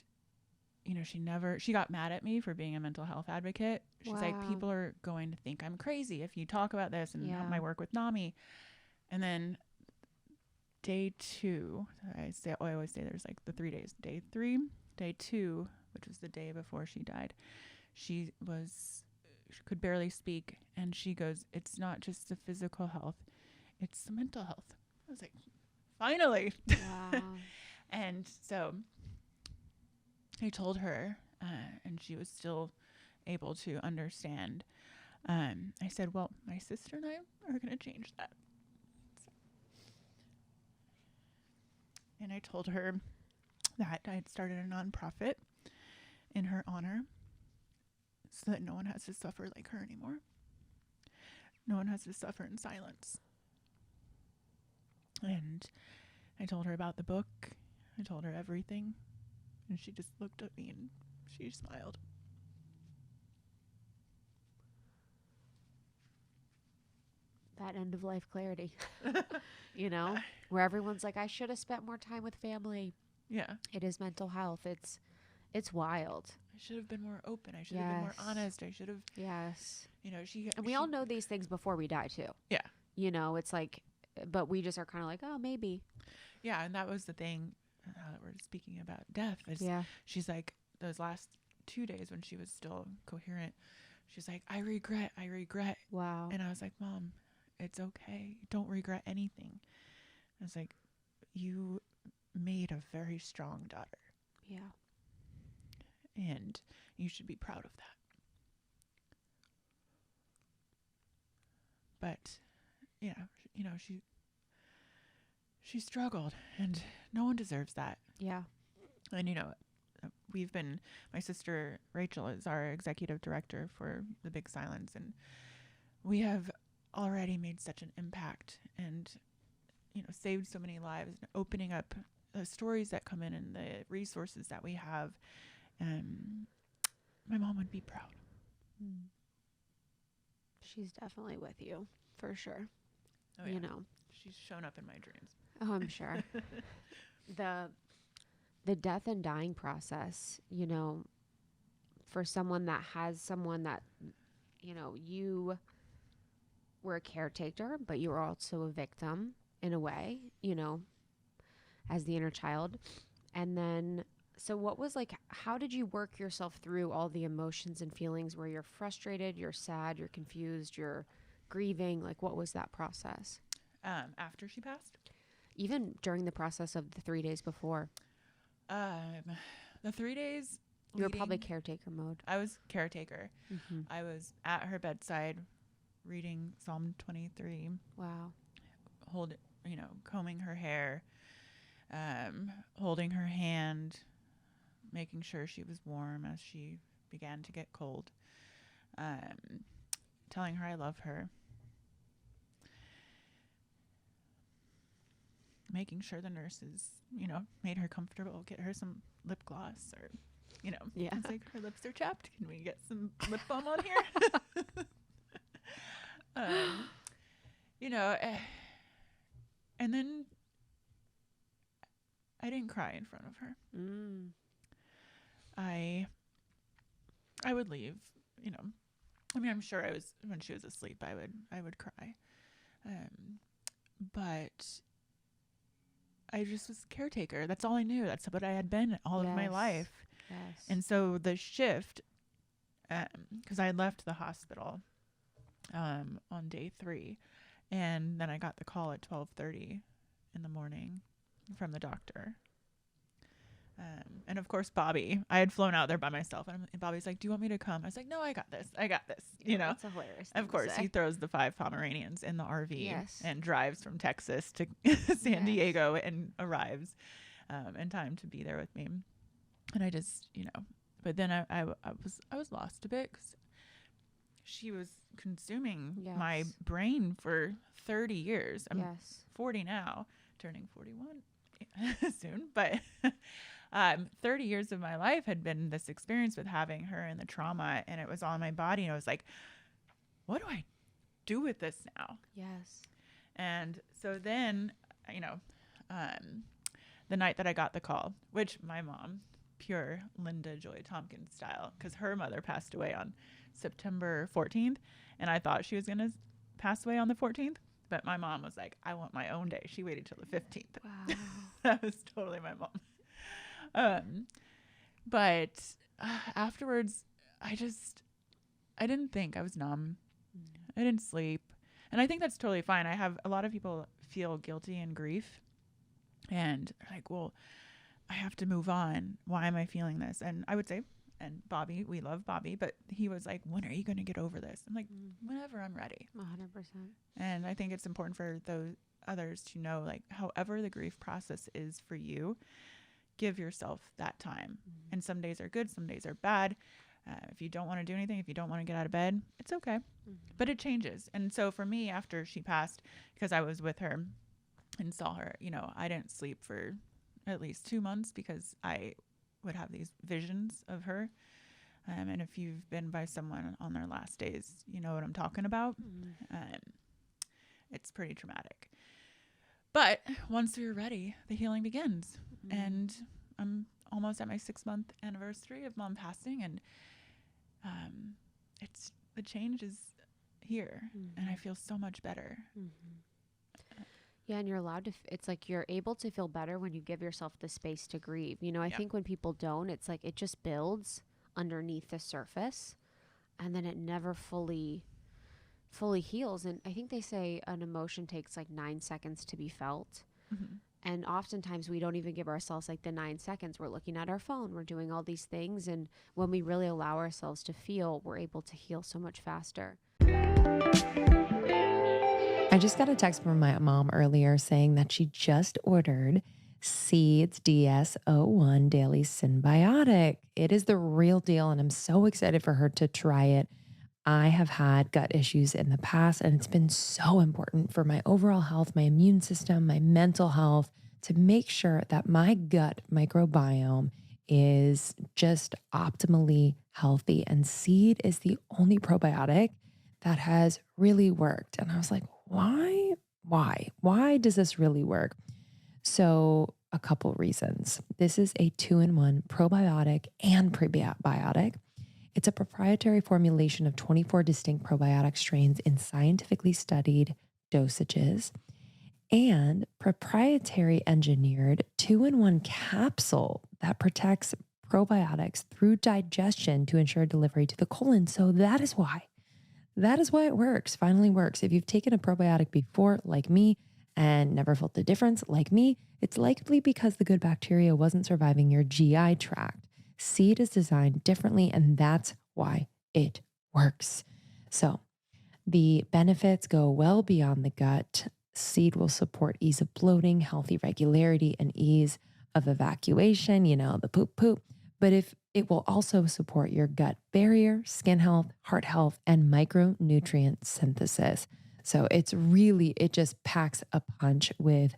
S3: she got mad at me for being a mental health advocate. She's like, people are going to think I'm crazy if you talk about this and my work with NAMI. And then day 2, I always say there's like the 3 days. Day 3, day 2, which was the day before she died, she could barely speak. And she goes, it's not just the physical health, it's the mental health. I was like, finally.
S1: Wow.
S3: And so I told her, and she was still able to understand. I said, well, my sister and I are going to change that. And I told her that I had started a nonprofit in her honor so that no one has to suffer like her anymore. No one has to suffer in silence. And I told her about the book. I told her everything. And she just looked at me and she smiled.
S1: That end of life clarity, where everyone's like, I should have spent more time with family.
S3: Yeah.
S1: It is mental health. It's wild.
S3: should have been more open. I should have been more
S1: Yes.
S3: honest. I should have,
S1: Yes.
S3: and
S1: We all know these things before we die too.
S3: Yeah.
S1: It's like, but we just are kind of like, oh, maybe.
S3: Yeah. And that was the thing, now that we're speaking about death, is
S1: Yeah.
S3: she's like, those last 2 days when she was still coherent, she's like, I regret.
S1: Wow.
S3: And I was like, Mom, it's okay. Don't regret anything. I was like, you made a very strong daughter,
S1: Yeah.
S3: and you should be proud of that. But, she struggled, and no one deserves that.
S1: Yeah.
S3: And, my sister Rachel is our executive director for The Big Silence, and we have already made such an impact and, saved so many lives, and opening up the stories that come in and the resources that we have. My mom would be proud.
S1: She's definitely with you for sure.
S3: Oh, yeah. She's shown up in my dreams.
S1: Oh, I'm sure. The death and dying process, for someone that has someone that, you were a caretaker, but you were also a victim in a way, as the inner child. And then, so what was like, how did you work yourself through all the emotions and feelings where you're frustrated, you're sad, you're confused, you're grieving? Like, what was that process?
S3: After she passed?
S1: Even during the process of the 3 days before?
S3: The 3 days
S1: You were probably
S3: leading-
S1: caretaker mode.
S3: I was caretaker.
S1: Mm-hmm.
S3: I was at her bedside reading Psalm 23,
S1: Wow.
S3: combing her hair, holding her hand, making sure she was warm as she began to get cold, telling her I love her, making sure the nurses, made her comfortable, get her some lip gloss or,
S1: Yeah.
S3: it's like her lips are chapped. Can we get some lip balm on here? And then I didn't cry in front of her.
S1: Mm.
S3: I would leave, I'm sure when she was asleep, I would cry. But I just was caretaker. That's all I knew. That's what I had been all of my
S1: Yes.
S3: life.
S1: Yes.
S3: And so the shift, because I had left the hospital on day 3, and then I got the call at 12:30 in the morning from the doctor. And of course, Bobby, I had flown out there by myself, and Bobby's like, "Do you want me to come?" I was like, "No, I got this.
S1: That's a hilarious thing
S3: Of course,
S1: to say.
S3: he throws the 5 Pomeranians in the RV
S1: Yes.
S3: and drives from Texas to San
S1: Yes.
S3: Diego and arrives in time to be there with me. And I just, but then I was lost a bit because she was consuming my
S1: Yes.
S3: brain for 30 years. I'm
S1: Yes.
S3: 40 now, turning 41 soon, but 30 years of my life had been this experience with having her and the trauma, and it was on my body, and I was like, what do I do with this now?
S1: Yes.
S3: And so then, the night that I got the call, which my mom, pure Linda Joy Tompkins style, because her mother passed away on September 14th, and I thought she was going to pass away on the 14th, but my mom was like, I want my own day. She waited till the 15th.
S1: Wow.
S3: That was totally my mom. But afterwards, I didn't think. I was numb. I didn't sleep. And I think that's totally fine. I have a lot of people feel guilty and grief and are like, well, I have to move on. Why am I feeling this? And I would say, and Bobby, we love Bobby, but he was like, when are you going to get over this? I'm like, whenever I'm ready.
S1: 100%.
S3: And I think it's important for those others to know, like, however the grief process is for you, give yourself that time. And some days are good, some days are bad. If you don't want to do anything, if you don't want to get out of bed, it's okay. But it changes. And so for me, after she passed, because I was with her and saw her, I didn't sleep for at least 2 months because I would have these visions of her. And if you've been by someone on their last days, you know what I'm talking about. It's pretty traumatic. But once you're ready, the healing begins. And I'm almost at my 6-month anniversary of mom passing, and it's the change is here, and I feel so much better.
S1: Yeah, and you're allowed to, it's like you're able to feel better when you give yourself the space to grieve. You know, I think when people don't, it's like it just builds underneath the surface, and then it never fully heals. And I think they say an emotion takes like 9 seconds to be felt. And oftentimes we don't even give ourselves like the 9 seconds. We're looking at our phone, we're doing all these things. And when we really allow ourselves to feel, we're able to heal so much faster.
S2: I just got a text from my mom earlier saying that she just ordered Seeds DS01 Daily Symbiotic. It is the real deal, and I'm so excited for her to try it. I have had gut issues in the past, and it's been so important for my overall health, my immune system, my mental health, to make sure that my gut microbiome is just optimally healthy. And Seed is the only probiotic that has really worked. And I was like, why does this really work? So a couple reasons. This is a 2-in-1 probiotic and prebiotic. It's a proprietary formulation of 24 distinct probiotic strains in scientifically studied dosages, and proprietary engineered 2-in-1 capsule that protects probiotics through digestion to ensure delivery to the colon. So that is why it works, finally works. If you've taken a probiotic before, like me, and never felt the difference, like me, it's likely because the good bacteria wasn't surviving your GI tract. Seed is designed differently, and that's why it works. So the benefits go well beyond the gut. Seed will support ease of bloating, healthy regularity, and ease of evacuation, the poop. But if it will also support your gut barrier, skin health, heart health, and micronutrient synthesis. So it just packs a punch with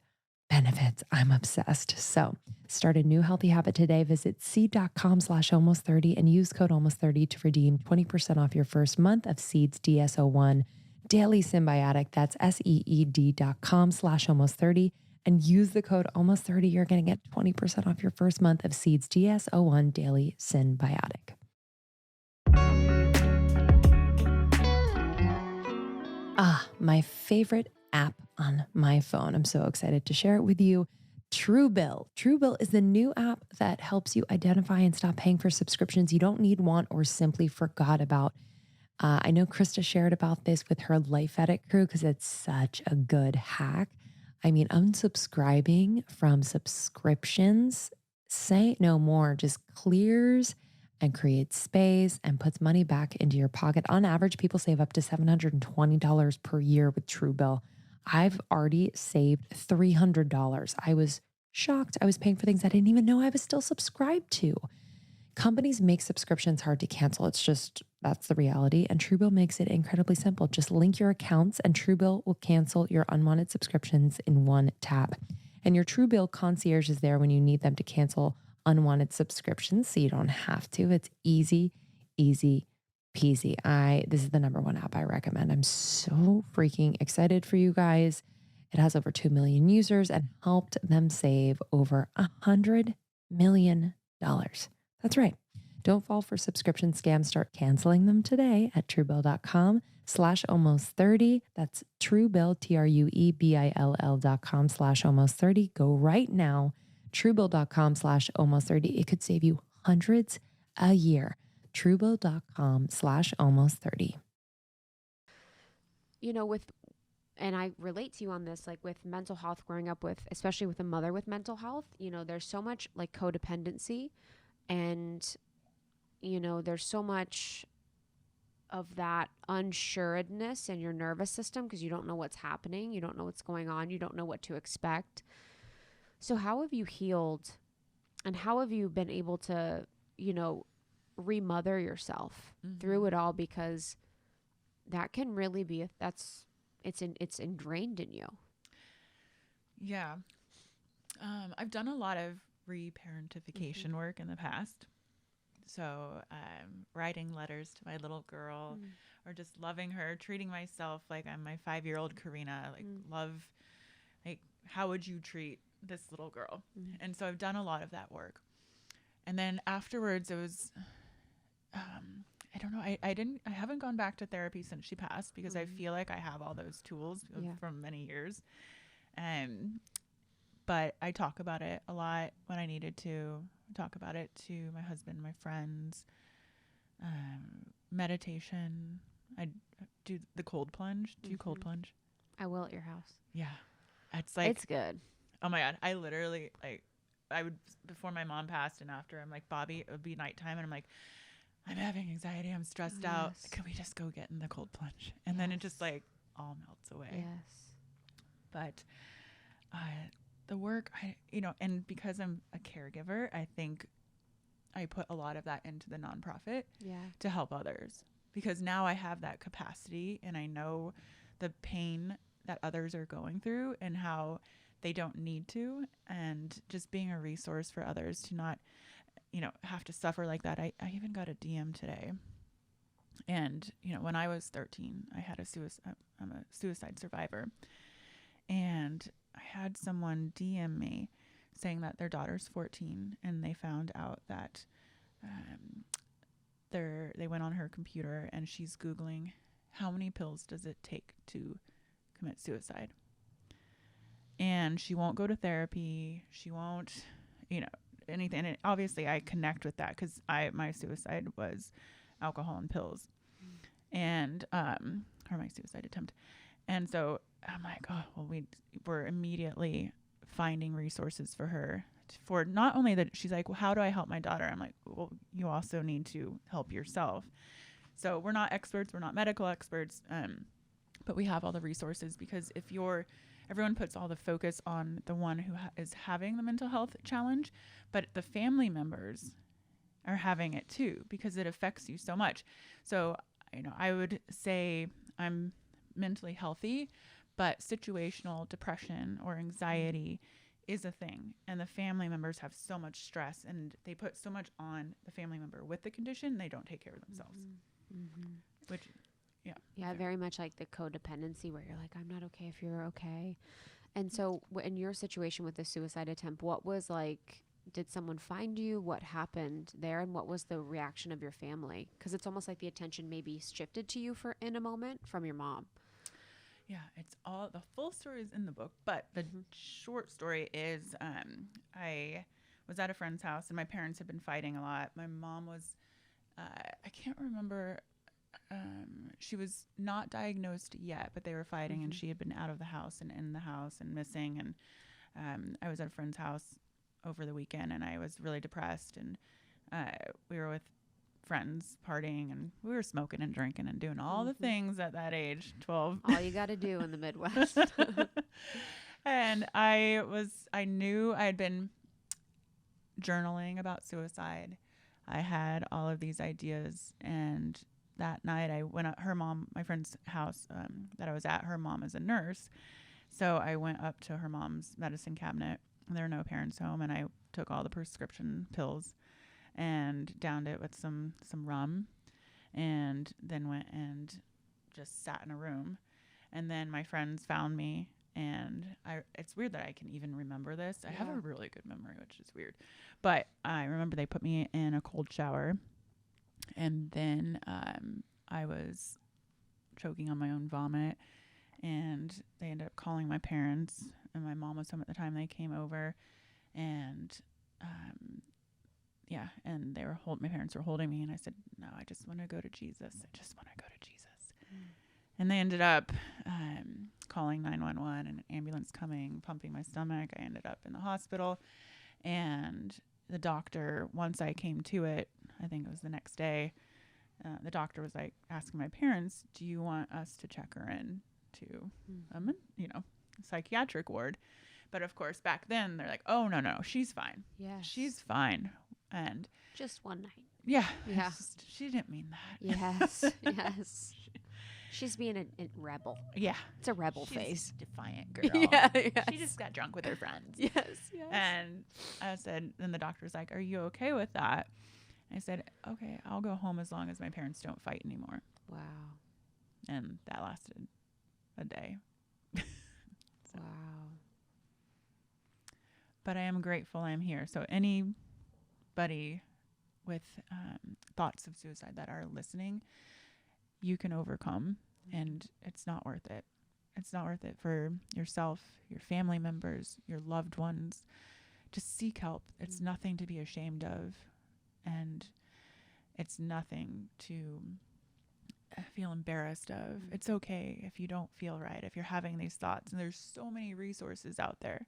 S2: benefits. I'm obsessed. So start a new healthy habit today. Visit seed.com/almost30 and use code almost30 to redeem 20% off your first month of Seeds DS01 Daily Symbiotic. That's seed.com/almost30 and use the code almost30. You're going to get 20% off your first month of Seeds DS01 Daily Symbiotic. My favorite app on my phone. I'm so excited to share it with you. Truebill. Truebill is the new app that helps you identify and stop paying for subscriptions you don't need, want, or simply forgot about. I know Krista shared about this with her Life Edit crew because it's such a good hack. I mean, unsubscribing from subscriptions, say no more, just clears and creates space and puts money back into your pocket. On average, people save up to $720 per year with Truebill. I've already saved $300. I was shocked. I was paying for things I didn't even know I was still subscribed to. Companies make subscriptions hard to cancel. That's the reality. And Truebill makes it incredibly simple. Just link your accounts and Truebill will cancel your unwanted subscriptions in one tap. And your Truebill concierge is there when you need them to cancel unwanted subscriptions, so you don't have to. It's easy peasy. This is the number one app I recommend. I'm so freaking excited for you guys. It has over 2 million users and helped them save over $100 million. That's right. Don't fall for subscription scams. Start canceling them today at truebill.com/almost30. That's Truebill, TRUEBILL.com/almost30. Go right now. Truebill.com/almost30. It could save you hundreds a year. Truebill.com/almost30.
S1: And I relate to you on this, like with mental health, growing up with, especially with a mother with mental health, there's so much like codependency and, there's so much of that unsureness in your nervous system because you don't know what's happening. You don't know what's going on. You don't know what to expect. So how have you healed and how have you been able to, remother yourself through it all? Because that can really be, it's ingrained in you.
S3: Yeah. I've done a lot of reparentification work in the past. So writing letters to my little girl or just loving her, treating myself like I'm my 5-year-old Karena, how would you treat this little girl? And so I've done a lot of that work. And then afterwards it was, I don't know. I haven't gone back to therapy since she passed because I feel like I have all those tools from many years. But I talk about it a lot when I needed to talk about it to my husband, my friends, meditation. I do the cold plunge. Do you cold plunge?
S1: I will at your house.
S3: Yeah. It's like,
S1: It's good.
S3: oh my God. I literally I would, before my mom passed and after, I'm like, Bobby, it would be nighttime. And I'm like, I'm having anxiety. I'm stressed out. Can we just go get in the cold plunge? And then it just like all melts away.
S1: Yes.
S3: But the work, and because I'm a caregiver, I think I put a lot of that into the nonprofit to help others, because now I have that capacity and I know the pain that others are going through and how they don't need to, and just being a resource for others to not, have to suffer like that. I even got a DM today. And, when I was 13, I'm a suicide survivor. And I had someone DM me saying that their daughter's 14 and they found out that they went on her computer and she's Googling how many pills does it take to commit suicide. And she won't go to therapy. She won't, anything. And obviously I connect with that because my suicide was alcohol and pills, and or my suicide attempt. And so I'm like, oh, well, we're immediately finding resources for her for not only that. She's like, well, how do I help my daughter? I'm like, well, you also need to help yourself. So we're not experts. We're not medical experts. But we have all the resources, because everyone puts all the focus on the one who is having the mental health challenge, but the family members are having it too, because it affects you so much. So, I would say I'm mentally healthy, but situational depression or anxiety is a thing. And the family members have so much stress and they put so much on the family member with the condition, they don't take care of themselves. Which,
S1: Yeah, very much like the codependency where you're like, I'm not okay if you're okay. And so in your situation with the suicide attempt, what was like, did someone find you? What happened there? And what was the reaction of your family? Because it's almost like the attention maybe shifted to you in a moment from your mom.
S3: Yeah, it's all, the full story is in the book, but the short story is I was at a friend's house and my parents had been fighting a lot. My mom was, I can't remember, she was not diagnosed yet, but they were fighting and she had been out of the house and in the house and missing. And I was at a friend's house over the weekend and I was really depressed, and we were with friends partying and we were smoking and drinking and doing all the things at that age, 12.
S1: All you got to do in the Midwest.
S3: And I knew I had been journaling about suicide. I had all of these ideas, and that night I went at my friend's house that I was at. Her mom is a nurse. So I went up to her mom's medicine cabinet, and there were no parents home, and I took all the prescription pills and downed it with some rum, and then went and just sat in a room. And then my friends found me, and it's weird that I can even remember this. I have a really good memory, which is weird. But I remember they put me in a cold shower, and then I was choking on my own vomit, and they ended up calling my parents, and my mom was home at the time. They came over, and and my parents were holding me, and I said, no, I just want to go to Jesus. I just want to go to Jesus. And they ended up calling 911 and an ambulance coming, pumping my stomach. I ended up in the hospital, and the doctor, once I came to it, I think it was the next day, the doctor was like asking my parents, do you want us to check her in to psychiatric ward? But of course back then they're like, oh no, she's fine.
S1: Yeah,
S3: she's fine. And
S1: just one night.
S3: Yeah. She didn't mean that.
S1: Yes. She's being a rebel.
S3: Yeah.
S1: It's a rebel
S3: She's
S1: face.
S3: A defiant girl. She just got drunk with her friends.
S1: Yes.
S3: And I said, then the doctor's like, are you okay with that? I said, okay, I'll go home as long as my parents don't fight anymore.
S1: Wow.
S3: And that lasted a day.
S1: Wow.
S3: But I am grateful I'm here. So any anybody with thoughts of suicide that are listening, you can overcome, and it's not worth it. It's not worth it for yourself, your family members, your loved ones. Just seek help. It's nothing to be ashamed of, and it's nothing to feel embarrassed of. It's okay if you don't feel right, if you're having these thoughts, and there's so many resources out there,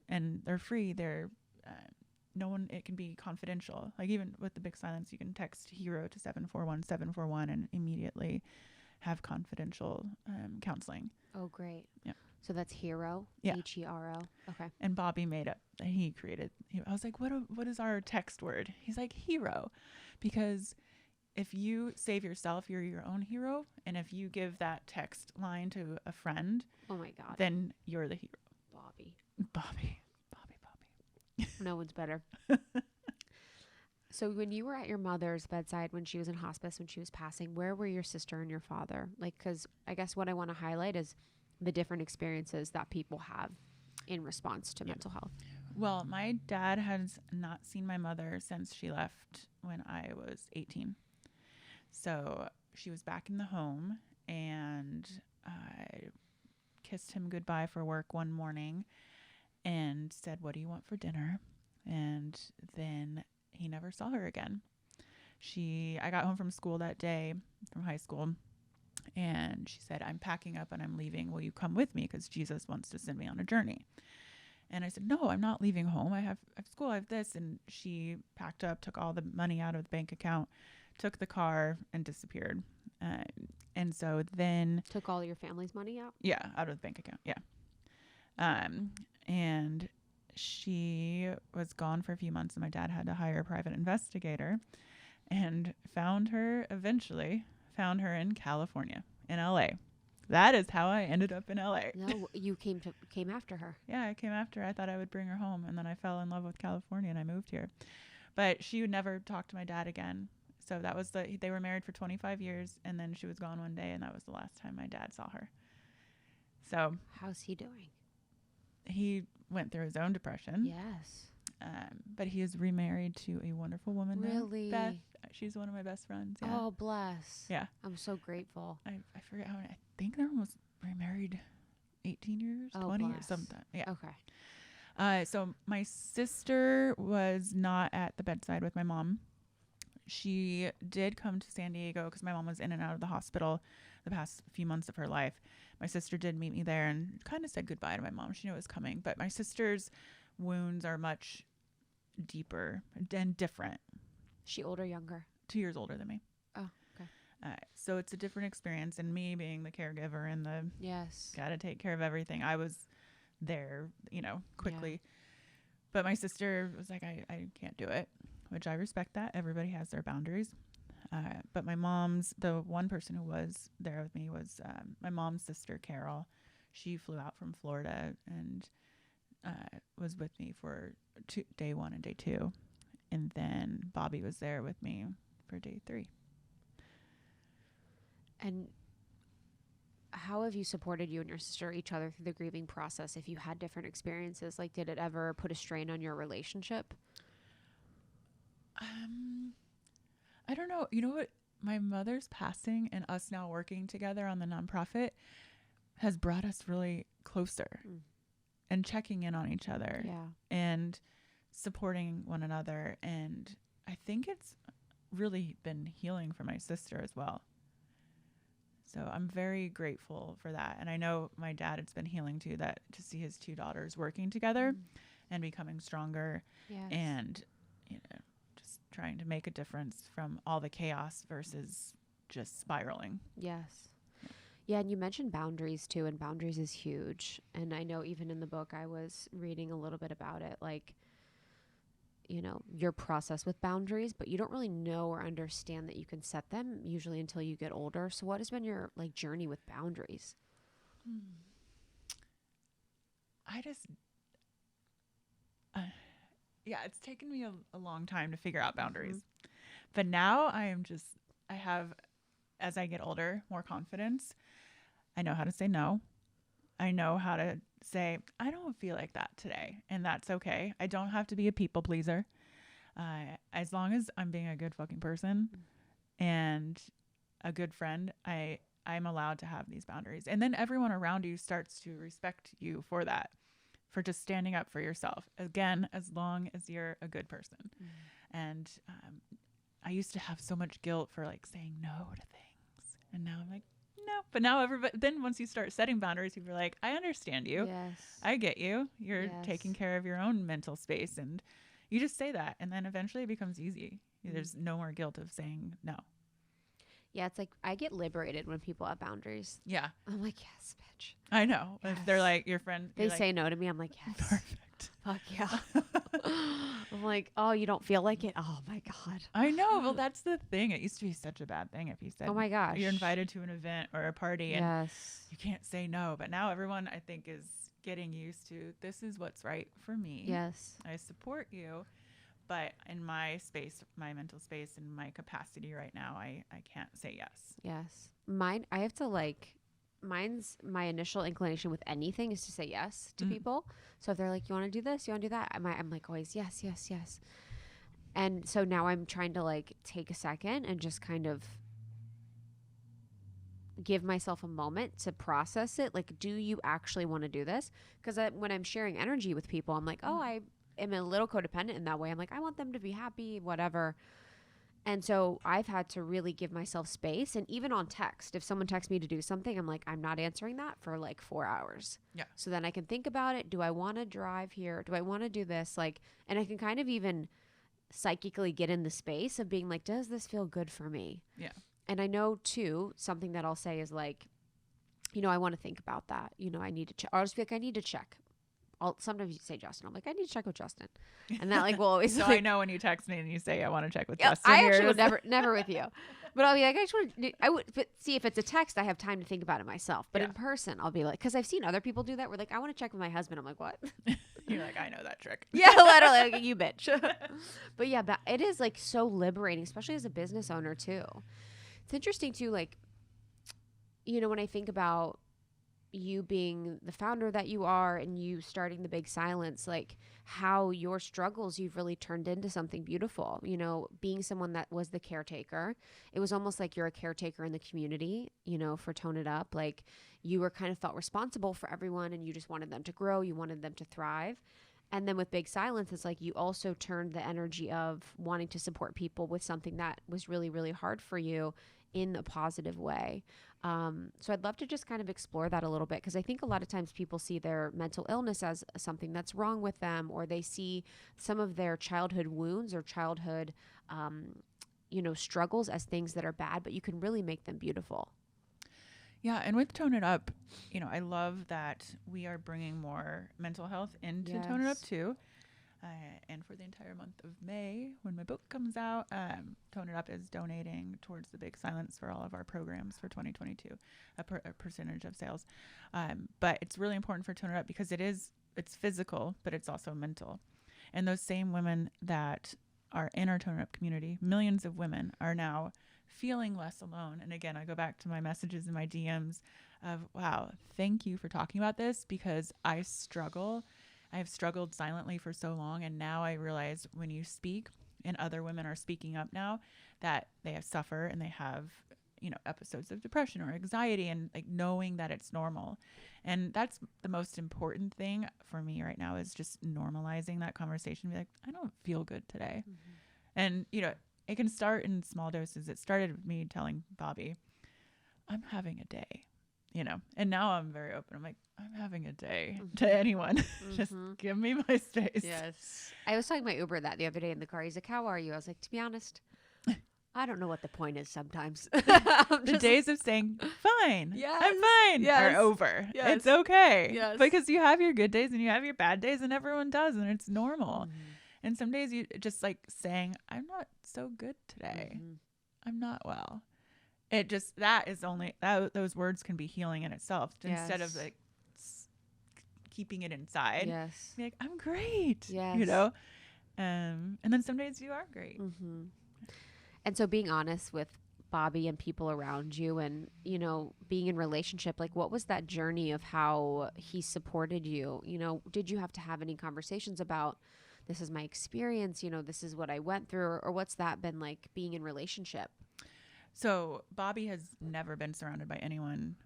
S3: and they're free. They're no one, it can be confidential. Like even with the Big Silence, you can text HERO to 741-741 and immediately have confidential counseling.
S1: Oh, great.
S3: Yep.
S1: So that's HERO,
S3: Yeah.
S1: HERO. Okay.
S3: And Bobby made up, he created, I was like, what is our text word? He's like, hero. Because if you save yourself, you're your own hero. And if you give that text line to a friend,
S1: Oh my God.
S3: then you're the hero.
S1: Bobby.
S3: Bobby.
S1: No one's better. So when you were at your mother's bedside, when she was in hospice, when she was passing, where were your sister and your father? Like, because I guess what I want to highlight is the different experiences that people have in response to mental health.
S3: Well, my dad has not seen my mother since she left when I was 18. So she was back in the home, and I kissed him goodbye for work one morning and said, "What do you want for dinner?" And then he never saw her again. I got home from school that day, from high school, and she said, "I'm packing up and I'm leaving. Will you come with me? Because Jesus wants to send me on a journey." And I said, "No, I'm not leaving home. I have school. I have this." And she packed up, took all the money out of the bank account, took the car, and disappeared. And so then...
S1: Took all your family's money out?
S3: Yeah, out of the bank account. Yeah. And she was gone for a few months, and my dad had to hire a private investigator and found her in California, in LA. That is how I ended up in LA.
S1: No, you came after her.
S3: Yeah, I came after her. I thought I would bring her home, and then I fell in love with California and I moved here. But she would never talk to my dad again. So that was they were married for 25 years, and then she was gone one day, and that was the last time my dad saw her. So
S1: how's he doing?
S3: He went through his own depression.
S1: Yes.
S3: But he is remarried to a wonderful woman
S1: Really?
S3: now. Beth. She's one of my best friends. Yeah.
S1: Oh, bless.
S3: Yeah.
S1: I'm so grateful.
S3: I forget how many. I think they're almost remarried 18 years, 20 years,
S1: bless.
S3: something. Yeah.
S1: Okay.
S3: So my sister was not at the bedside with my mom. She did come to San Diego because my mom was in and out of the hospital the past few months of her life. My sister did meet me there and kind of said goodbye to my mom. She knew it was coming, but my sister's wounds are much deeper and different.
S1: She older, younger?
S3: 2 years older than me.
S1: Oh, okay.
S3: So it's a different experience, and me being the caregiver and the
S1: Yes.
S3: gotta take care of everything, I was there, quickly. Yeah. But my sister was like, I can't do it, which I respect that. Everybody has their boundaries. But the one person who was there with me was my mom's sister, Carol. She flew out from Florida and was with me for day 1 and day 2. And then Bobby was there with me for day 3.
S1: And how have you supported you and your sister, each other through the grieving process? If you had different experiences, like did it ever put a strain on your relationship?
S3: I don't know. You know what? My mother's passing and us now working together on the nonprofit has brought us really closer and checking in on each other and supporting one another. And I think it's really been healing for my sister as well. So I'm very grateful for that. And I know my dad, it's been healing too, that to see his 2 daughters working together and becoming stronger and, just trying to make a difference from all the chaos versus just spiraling.
S1: Yes. Yeah. And you mentioned boundaries too, and boundaries is huge. And I know even in the book, I was reading a little bit about it, like, your process with boundaries, but you don't really know or understand that you can set them usually until you get older. So what has been your journey with boundaries?
S3: It's taken me a long time to figure out boundaries, but now I have, as I get older, more confidence. I know how to say no. I know how to say, I don't feel like that today, and that's okay. I don't have to be a people pleaser. As long as I'm being a good fucking person and a good friend, I'm allowed to have these boundaries. And then everyone around you starts to respect you for that, for just standing up for yourself. Again, as long as you're a good person. And I used to have so much guilt for like saying no to things. And now I'm like, no. But now everybody, then once you start setting boundaries, people are like, I understand you.
S1: Yes.
S3: I get you. You're
S1: Yes.
S3: taking care of your own mental space. And you just say that. And then eventually it becomes easy. There's no more guilt of saying no.
S1: Yeah, it's like I get liberated when people have boundaries.
S3: Yeah.
S1: I'm like, yes, bitch.
S3: I know.
S1: Yes.
S3: If they're like your friend,
S1: They say no to me. I'm like, yes.
S3: perfect.
S1: Fuck yeah. I'm like, oh, you don't feel like it? Oh my God.
S3: I know. Well, that's the thing. It used to be such a bad thing if you said,
S1: Oh my gosh.
S3: you're invited to an event or a party and
S1: Yes.
S3: you can't say no. But now everyone, I think, is getting used to this is what's right for me.
S1: Yes.
S3: I support you. But in my space, my mental space and my capacity right now, I can't say yes.
S1: Yes. Mine, I have to like, mine's my initial inclination with anything is to say yes to people. So if they're like, you want to do this? You want to do that? I'm like always, yes, yes, yes. And so now I'm trying to like take a second and just kind of give myself a moment to process it. Like, do you actually want to do this? Because when I'm sharing energy with people, I'm like, oh, I am a little codependent in that way. I'm like, I want them to be happy, whatever. And so I've had to really give myself space. And even on text, if someone texts me to do something, I'm like, I'm not answering that for like 4 hours.
S3: Yeah.
S1: So then I can think about it. Do I want to drive here? Do I want to do this? Like, and I can kind of even psychically get in the space of being like, does this feel good for me?
S3: Yeah.
S1: And I know too, something that I'll say is like, you know, I want to think about that. You know, I need to check. I'll just be like, I need to check. Sometimes you say Justin. I'm like, I need to check with Justin. And that like will always.
S3: So
S1: like,
S3: I know when you text me and you say, I want to check with
S1: yeah,
S3: Justin.
S1: I actually would
S3: yours.
S1: never with you. But I'll be like, I just want to, I would, but see if it's a text, I have time to think about it myself. But
S3: Yeah.
S1: in person, I'll be like, because I've seen other people do that. We're like, I want to check with my husband. I'm like, what?
S3: You're like, I know that trick.
S1: Yeah, literally, like, you bitch. But yeah, but it is like so liberating, especially as a business owner too. It's interesting too, like, you know, when I think about you being the founder that you are and you starting the Big Silence, like how your struggles you've really turned into something beautiful. You know, being someone that was the caretaker, it was almost like you're a caretaker in the community, you know, for Tone It Up. Like you were kind of felt responsible for everyone and you just wanted them to grow, you wanted them to thrive. And then with Big Silence, it's like you also turned the energy of wanting to support people with something that was really, really hard for you in a positive way. So I'd love to just kind of explore that a little bit, because I think a lot of times people see their mental illness as something that's wrong with them, or they see some of their childhood wounds or childhood, you know, struggles as things that are bad, but you can really make them beautiful.
S3: Yeah, and with Tone It Up, you know, I love that we are bringing more mental health into Tone It Up
S1: Yes.
S3: too. And for the entire month of May, when my book comes out, Tone It Up is donating towards the Big Silence for all of our programs for 2022, a percentage of sales. But it's really important for Tone It Up because it's physical, but it's also mental. And those same women that are in our Tone It Up community, millions of women are now feeling less alone. And again, I go back to my messages in my DMs of, wow, thank you for talking about this, because I have struggled silently for so long. And now I realize when you speak and other women are speaking up now, that they have suffer and they have, you know, episodes of depression or anxiety, and like knowing that it's normal. And that's the most important thing for me right now, is just normalizing that conversation. Be like, I don't feel good today. Mm-hmm. And, you know, it can start in small doses. It started with me telling Bobby, I'm having a day, you know, and now I'm very open. I'm like, I'm having a day to anyone. Just give me my space.
S1: Yes. I was talking to my Uber that the other day in the car. He's like, how are you? I was like, to be honest, I don't know what the point is sometimes.
S3: The days of saying, fine,
S1: Yes.
S3: I'm fine,
S1: Yes.
S3: are over.
S1: Yes.
S3: It's okay.
S1: Yes.
S3: Because you have your good days and you have your bad days, and everyone does, and it's normal. And some days you just like saying, I'm not so good today. I'm not well. It just, that is only, those words can be healing in itself, instead of like keeping it inside.
S1: Yes.
S3: Be like, I'm great.
S1: Yes.
S3: You know? And then some days you are great.
S1: And so being honest with Bobby and people around you, and, you know, being in relationship, like what was that journey of how he supported you? You know, did you have to have any conversations about this is my experience, you know, this is what I went through, or what's that been like being in relationship?
S3: So Bobby has never been surrounded by anyone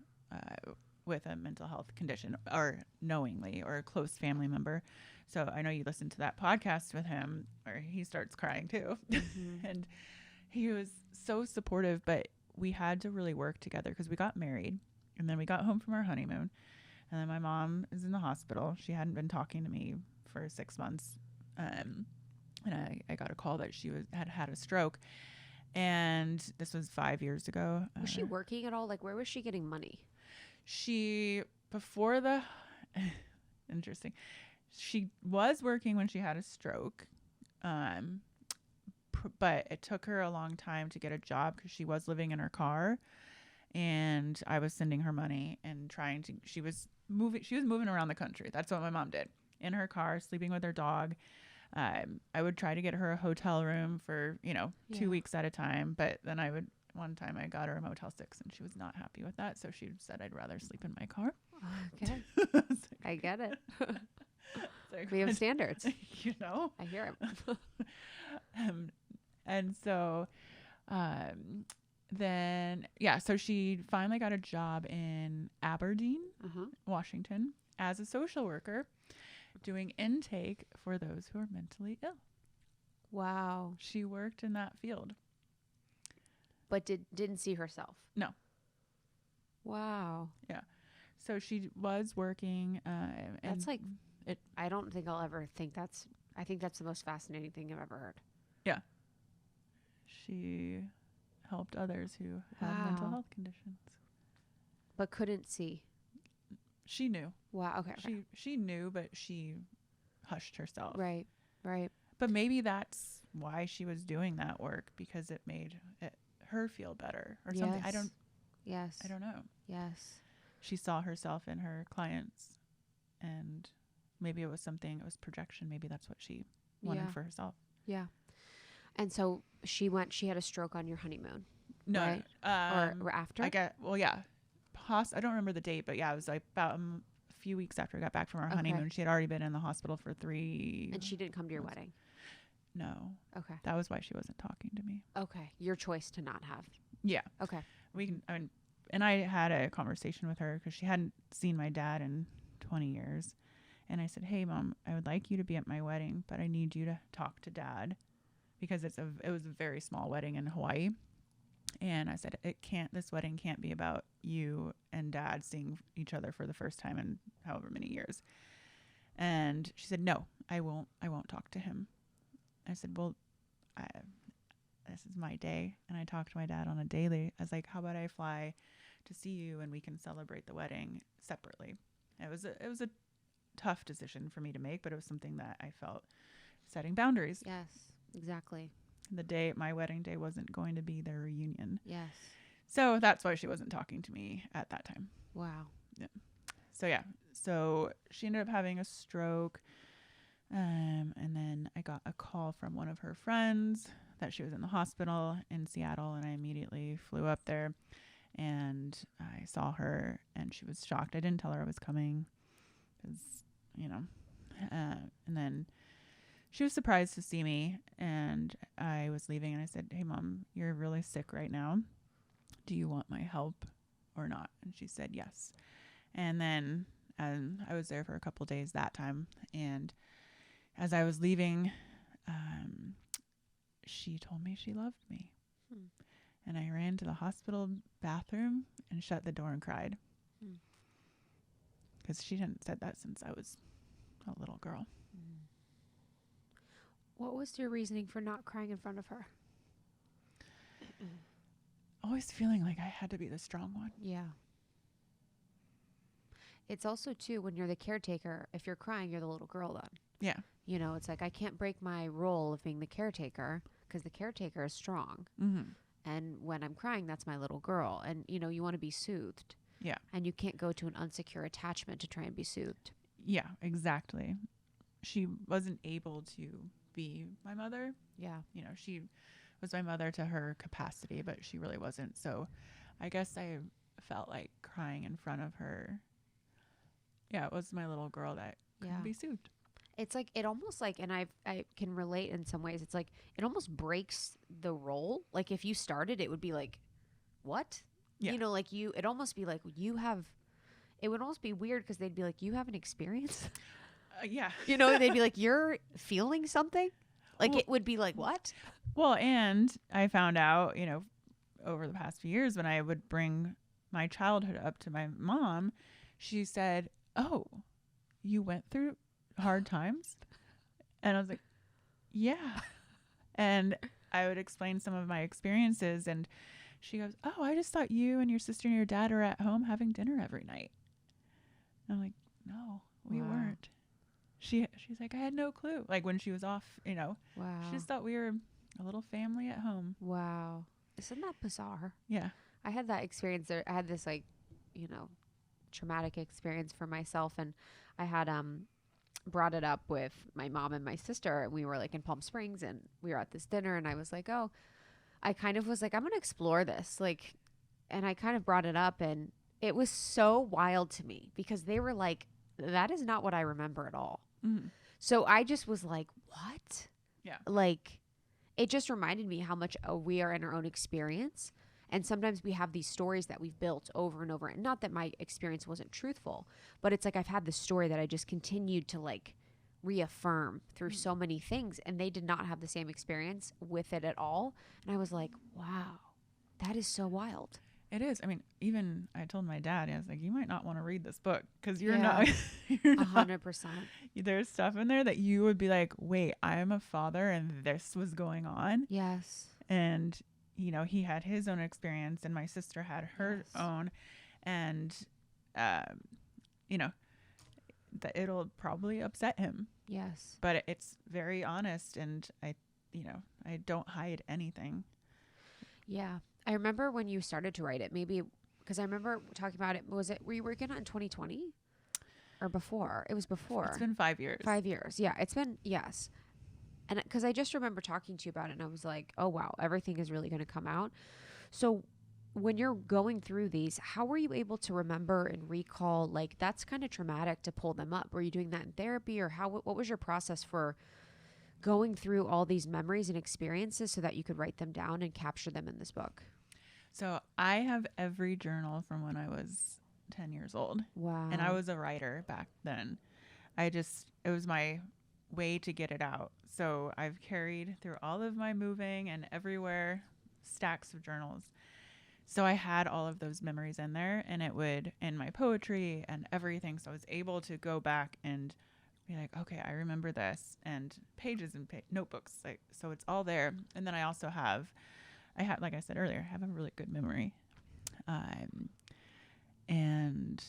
S3: with a mental health condition, or knowingly, or a close family member. So I know you listened to that podcast with him where he starts crying too. And he was so supportive, but we had to really work together because we got married and then we got home from our honeymoon. And then my mom is in the hospital. She hadn't been talking to me for 6 months. And I got a call that she had a stroke. And this was 5 years ago.
S1: Was she working at all? Like, where was she getting money?
S3: Before the, interesting. She was working when she had a stroke. But it took her a long time to get a job because she was living in her car. And I was sending her money and she was moving around the country. That's what my mom did. In her car, sleeping with her dog. I would try to get her a hotel room for, 2 weeks at a time. But then one time I got her a Motel 6 and she was not happy with that. So she said, I'd rather sleep in my car.
S1: Okay. I get it. We have standards. I hear him.
S3: And so, so she finally got a job in Aberdeen, Washington, as a social worker, doing intake for those who are mentally ill.
S1: Wow.
S3: She worked in that field.
S1: But didn't see herself.
S3: No.
S1: Wow.
S3: Yeah. So she was working.
S1: That's like, I don't think I'll ever think I think that's the most fascinating thing I've ever heard.
S3: Yeah. She helped others who had mental health conditions.
S1: But couldn't see.
S3: She knew.
S1: Wow. Okay.
S3: She knew, but she hushed herself.
S1: Right.
S3: But maybe that's why she was doing that work, because it made her feel better or something. I don't know.
S1: Yes.
S3: She saw herself in her clients, and maybe it was projection. Maybe that's what she wanted for herself.
S1: Yeah. And so she had a stroke on your honeymoon.
S3: No.
S1: Right? Or after?
S3: I don't remember the date, but yeah, it was like about a few weeks after I got back from our honeymoon. She had already been in the hospital for 3
S1: And she didn't come to your wedding?
S3: No.
S1: Okay.
S3: That was why she wasn't talking to me.
S1: Okay. Your choice to not have.
S3: Yeah.
S1: Okay.
S3: And I had a conversation with her because she hadn't seen my dad in 20 years. And I said, hey, Mom, I would like you to be at my wedding, but I need you to talk to Dad, because it was a very small wedding in Hawaii. And I said, this wedding can't be about you and Dad seeing each other for the first time in however many years. And she said, no, I won't talk to him. I said, well, this is my day. And I talked to my dad on a daily. I was like, how about I fly to see you and we can celebrate the wedding separately? It was a tough decision for me to make, but it was something that I felt setting boundaries.
S1: Yes, exactly.
S3: My wedding day wasn't going to be their reunion.
S1: Yes.
S3: So that's why she wasn't talking to me at that time.
S1: Wow.
S3: Yeah. So she ended up having a stroke. And then I got a call from one of her friends that she was in the hospital in Seattle, and I immediately flew up there and I saw her, and she was shocked. I didn't tell her I was coming because, and then she was surprised to see me, and I was leaving and I said, hey, Mom, you're really sick right now. Do you want my help or not? And she said, yes. And then I was there for a couple days that time. And as I was leaving, she told me she loved me. And I ran to the hospital bathroom and shut the door and cried. Because she hadn't said that since I was a little girl.
S1: What was your reasoning for not crying in front of her?
S3: Always feeling like I had to be the strong one.
S1: Yeah. It's also, too, when you're the caretaker, if you're crying, you're the little girl then.
S3: Yeah.
S1: It's like I can't break my role of being the caretaker because the caretaker is strong.
S3: Mm-hmm.
S1: And when I'm crying, that's my little girl. And, you want to be soothed.
S3: Yeah.
S1: And you can't go to an unsecure attachment to try and be soothed.
S3: Yeah, exactly. She wasn't able to be my mother.
S1: Yeah.
S3: She was my mother to her capacity, but she really wasn't. So I guess I felt like crying in front of her. Yeah, it was my little girl that couldn't be soothed.
S1: It's like, it almost like, and I can relate in some ways. It's like, it almost breaks the role. Like if you started, it would be like, what?
S3: Yeah.
S1: You know, like it'd almost be like it would almost be weird because they'd be like, you have an experience?
S3: Yeah.
S1: You know, they'd be like, you're feeling something? Like
S3: Well-
S1: it would be like, what?
S3: Well, and I found out, over the past few years when I would bring my childhood up to my mom, she said, "Oh, you went through hard times?" And I was like, "Yeah." And I would explain some of my experiences, and she goes, "Oh, I just thought you and your sister and your dad are at home having dinner every night." And I'm like, "No, we
S1: Wow.
S3: weren't." She's like, "I had no clue." Like when she was off,
S1: Wow.
S3: she just thought we were a little family at home.
S1: Wow. Isn't that bizarre?
S3: Yeah.
S1: I had that experience there. I had this like, traumatic experience for myself, and I had brought it up with my mom and my sister, and we were like in Palm Springs, and we were at this dinner, and I was like, "Oh," I kind of was like, "I'm going to explore this." Like, and I kind of brought it up, and it was so wild to me because they were like, "That is not what I remember at all."
S3: Mm-hmm.
S1: So I just was like, "What?"
S3: Yeah.
S1: Like, it just reminded me how much we are in our own experience. And sometimes we have these stories that we've built over and over. And not that my experience wasn't truthful, but it's like I've had this story that I just continued to like reaffirm through so many things. And they did not have the same experience with it at all. And I was like, wow, that is so wild.
S3: It is. I mean, even I told my dad, I was like, "You might not want to read this book because you're
S1: Yeah.
S3: not, you're not,
S1: 100%.
S3: there's stuff in there that you would be like, wait, I am a father and this was going on."
S1: Yes.
S3: And, he had his own experience and my sister had her
S1: Yes.
S3: own. And, that it'll probably upset him,
S1: Yes.
S3: but it's very honest. And I don't hide anything.
S1: Yeah. I remember when you started to write it, maybe because I remember talking about it. Were you working on it in 2020 or before? It was before.
S3: It's been 5 years.
S1: 5 years. Yeah. It's been, yes. And because I just remember talking to you about it and I was like, oh, wow, everything is really going to come out. So when you're going through these, how were you able to remember and recall, like, that's kind of traumatic to pull them up? Were you doing that in therapy, or what was your process for going through all these memories and experiences so that you could write them down and capture them in this book?
S3: So I have every journal from when I was 10 years old.
S1: Wow.
S3: And I was a writer back then. It was my way to get it out. So I've carried through all of my moving and everywhere stacks of journals. So I had all of those memories in there, and it would in my poetry and everything. So I was able to go back and be like, okay, I remember this, and pages and notebooks. So it's all there. And then I also like I said earlier, I have a really good memory. And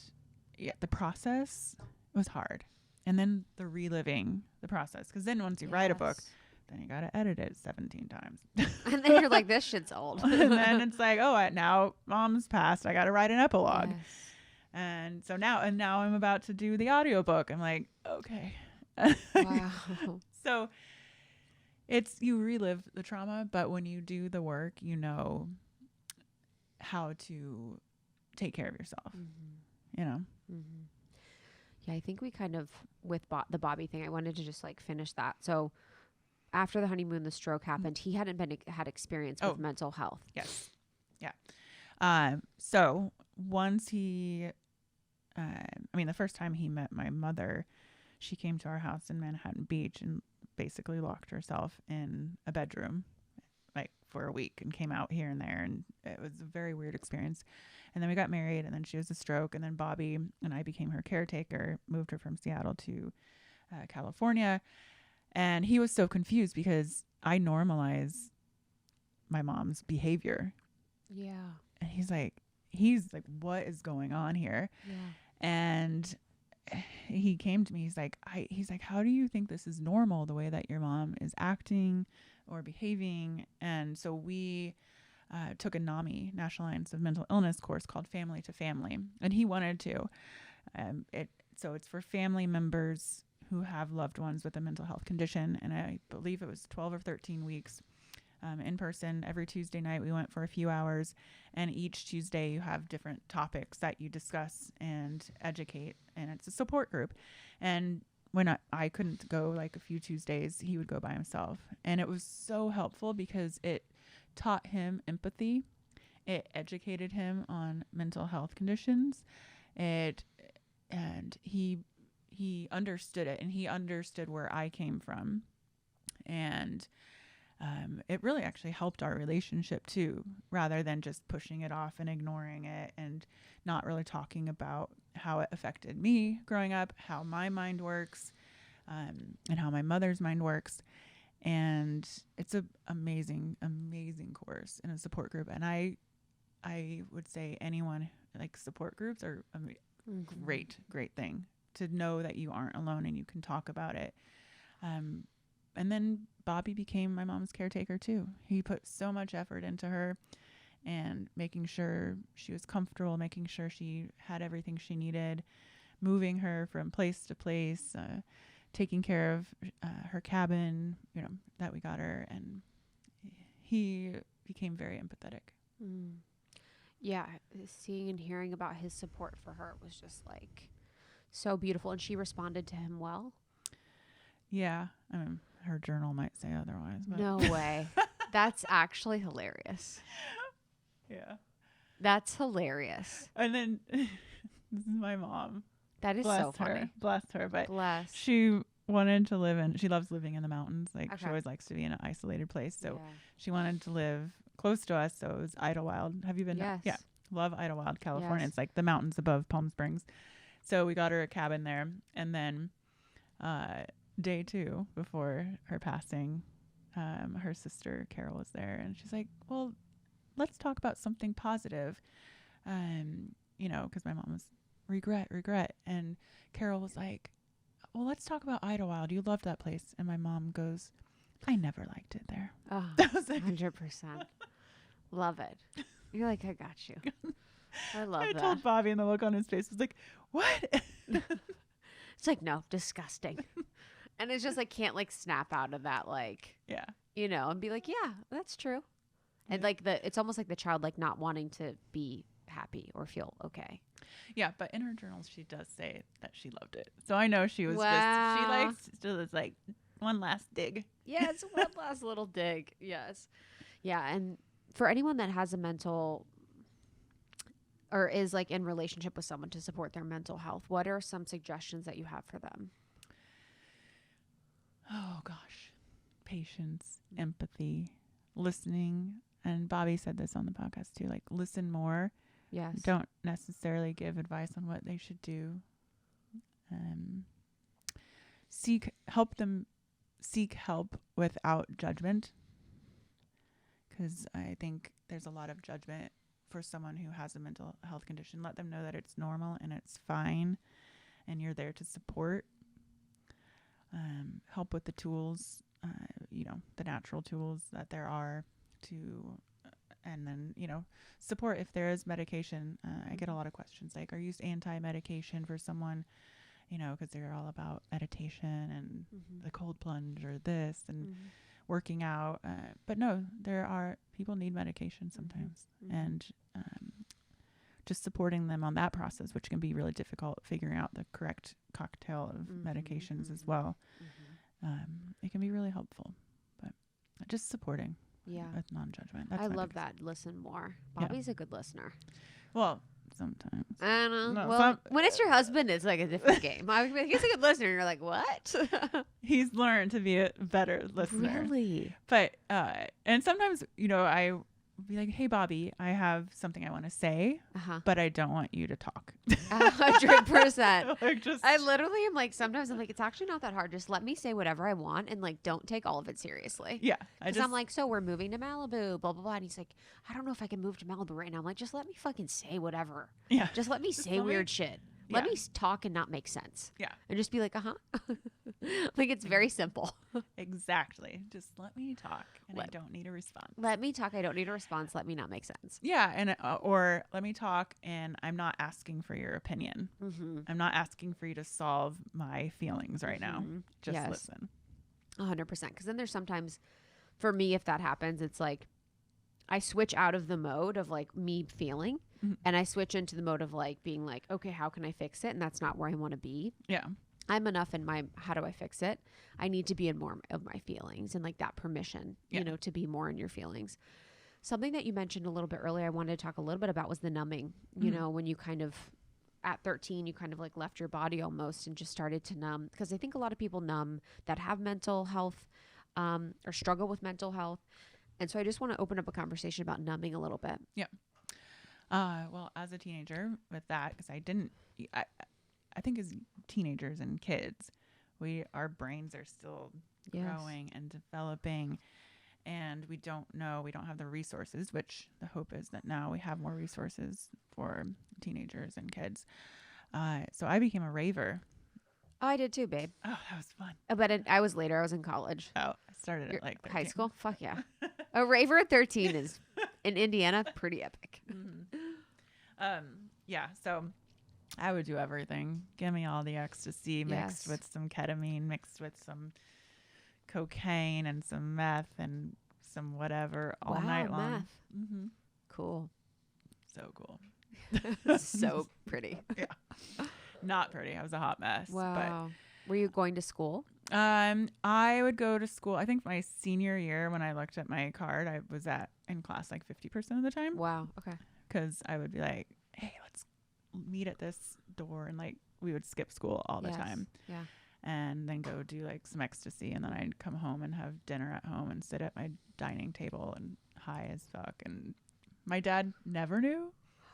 S3: yeah, the process was hard. And then the reliving the process. Because then once you write a book, then you got to edit it 17 times.
S1: And then you're like, this shit's old.
S3: And then it's like, oh, now mom's passed. I got to write an epilogue.
S1: Yes.
S3: And so now I'm about to do the audiobook. I'm like, okay.
S1: Wow.
S3: So you relive the trauma, but when you do the work, you know how to take care of yourself,
S1: Mm-hmm. Yeah, I think we kind of, with the Bobby thing, I wanted to just like finish that. So after the honeymoon, the stroke happened. He hadn't had experience with mental health.
S3: Yes. Yeah. So once the first time he met my mother, she came to our house in Manhattan Beach and basically locked herself in a bedroom like for a week and came out here and there. And it was a very weird experience. And then we got married, and then she was a stroke. And then Bobby and I became her caretaker, moved her from Seattle to California. And he was so confused because I normalize my mom's behavior.
S1: Yeah.
S3: And he's like, what is going on here?
S1: Yeah.
S3: And he came to me. He's like, how do you think this is normal, the way that your mom is acting or behaving? And so we took a NAMI, National Alliance of Mental Illness course called Family to Family. And he wanted to. So it's for family members who have loved ones with a mental health condition. And I believe it was 12 or 13 weeks in person. Every Tuesday night we went for a few hours, and each Tuesday you have different topics that you discuss and educate, and it's a support group. And when I couldn't go like a few Tuesdays, he would go by himself. And it was so helpful because it taught him empathy. It educated him on mental health conditions. And he understood it, and he understood where I came from. And it really actually helped our relationship too, rather than just pushing it off and ignoring it and not really talking about how it affected me growing up, how my mind works, and how my mother's mind works. And it's an amazing course and a support group. And I would say anyone, like, support groups are a great thing to know that you aren't alone and you can talk about it. And then Bobby became my mom's caretaker too. He put so much effort into her and making sure she was comfortable, making sure she had everything she needed, moving her from place to place, taking care of her cabin, that we got her. And he became very empathetic.
S1: Yeah, seeing and hearing about his support for her was just like so beautiful. And she responded to him well.
S3: Yeah, I mean, her journal might say otherwise. But.
S1: No way. That's actually hilarious.
S3: Yeah.
S1: That's hilarious.
S3: And then this is my mom.
S1: That is so funny.
S3: Bless her. But
S1: Bless.
S3: she wanted to live she loves living in the mountains. Like,
S1: Okay.
S3: She always likes to be in an isolated place. So
S1: Yeah.
S3: she wanted to live close to us. So it was Idlewild. Have you been?
S1: Yes.
S3: Yeah. Love Idlewild, California.
S1: Yes.
S3: It's like the mountains above Palm Springs. So we got her a cabin there. And then day 2 before her passing, her sister Carol was there. And she's like, well, let's talk about something positive. Because my mom was regret. And Carol was like, well, let's talk about Idlewild. You loved that place. And my mom goes, I never liked it there.
S1: Oh,
S3: I was like,
S1: 100%. Love it. You're like, I got you. I love
S3: I
S1: that.
S3: told Bobby, and the look on his face was like, what?
S1: It's like, no, disgusting. And it's just like, can't like snap out of that, like,
S3: Yeah.
S1: and be like, yeah, that's true. And
S3: Yeah.
S1: like it's almost like the child, like not wanting to be happy or feel okay.
S3: Yeah, but in her journals, she does say that she loved it. So I know she was
S1: Wow.
S3: she likes to like one last dig.
S1: Yes, one last little dig. Yes. Yeah. And for anyone that has a mental or is like in relationship with someone to support their mental health, what are some suggestions that you have for them?
S3: Oh, gosh. Patience, empathy, listening. And Bobby said this on the podcast too, like, listen more.
S1: Yes.
S3: Don't necessarily give advice on what they should do. Help them seek help without judgment. Because I think there's a lot of judgment for someone who has a mental health condition. Let them know that it's normal and it's fine, and you're there to support. Help with the tools, the natural tools that there are to, and then, support if there is medication. I get a lot of questions like, are you anti-medication for someone, because they're all about meditation and the cold plunge or this and working out. But no, people need medication sometimes. And just supporting them on that process, which can be really difficult, figuring out the correct cocktail of medications as well. It can be really helpful, but just supporting with non-judgment. That's
S1: I
S3: my
S1: love
S3: biggest-
S1: that. Listen more. Bobby's a good listener.
S3: Well, sometimes.
S1: I know.
S3: No,
S1: Well, when it's your husband, it's like a different game. I would be like, he's a good listener. And you're like, what?
S3: He's learned to be a better listener.
S1: Really?
S3: But, and sometimes, I be like, hey, Bobby, I have something I want to say, but I don't want you to talk.
S1: 100%.
S3: Like, just,
S1: I literally am like, sometimes I'm like, it's actually not that hard. Just let me say whatever I want and like, don't take all of it seriously.
S3: yeah.
S1: Because I'm like, so we're moving to Malibu, blah, blah, blah. And he's like, I don't know if I can move to Malibu right now. I'm like, just let me fucking say whatever.
S3: yeah.
S1: Just let me say weird shit. Let
S3: Yeah.
S1: me talk and not make sense.
S3: Yeah.
S1: And just be like, like, it's very simple.
S3: Exactly. Just let me talk, and I don't need a response.
S1: Let me talk. I don't need a response. Let me not make sense.
S3: Yeah. And, or let me talk, and I'm not asking for your opinion. I'm not asking for you to solve my feelings right now. Just
S1: Yes.
S3: listen.
S1: 100%. Because then there's sometimes, for me, if that happens, it's like, I switch out of the mode of like me feeling and I switch into the mode of like being like, okay, how can I fix it? And that's not where I want to be.
S3: Yeah.
S1: I'm enough in my, how do I fix it? I need to be in more of my feelings and like that permission,
S3: Yeah.
S1: you know, to be more in your feelings. Something that you mentioned a little bit earlier, I wanted to talk a little bit about was the numbing, you know, when you kind of at 13, you kind of like left your body almost and just started to numb. Because I think a lot of people numb that have mental health or struggle with mental health. And so I just want to open up a conversation about numbing a little bit.
S3: Well, as a teenager with that, because I think as teenagers and kids, our brains are still growing and developing, and we don't have the resources, which the hope is that now we have more resources for teenagers and kids. So I became a raver.
S1: Oh, I did too, babe.
S3: Oh, that was fun.
S1: But I was later. I was in college.
S3: Oh, I started at like 13.
S1: High school? Fuck yeah. A raver at 13 is, in Indiana, pretty epic.
S3: Yeah, so I would do everything. Give me all the ecstasy mixed with some ketamine, mixed with some cocaine and some meth and some whatever all night long.
S1: Meth. Mm-hmm. Cool.
S3: So cool.
S1: So pretty.
S3: Yeah. Not pretty. I was a hot mess.
S1: Wow. Were you going to school?
S3: I would go to school. I think my senior year, when I looked at my card, I was in class like 50% of the time.
S1: Wow. Okay.
S3: Because I would be like, hey, let's meet at this door. And like, we would skip school all the time.
S1: Yeah.
S3: And then go do like some ecstasy. And then I'd come home and have dinner at home and sit at my dining table and high as fuck. And my dad never knew.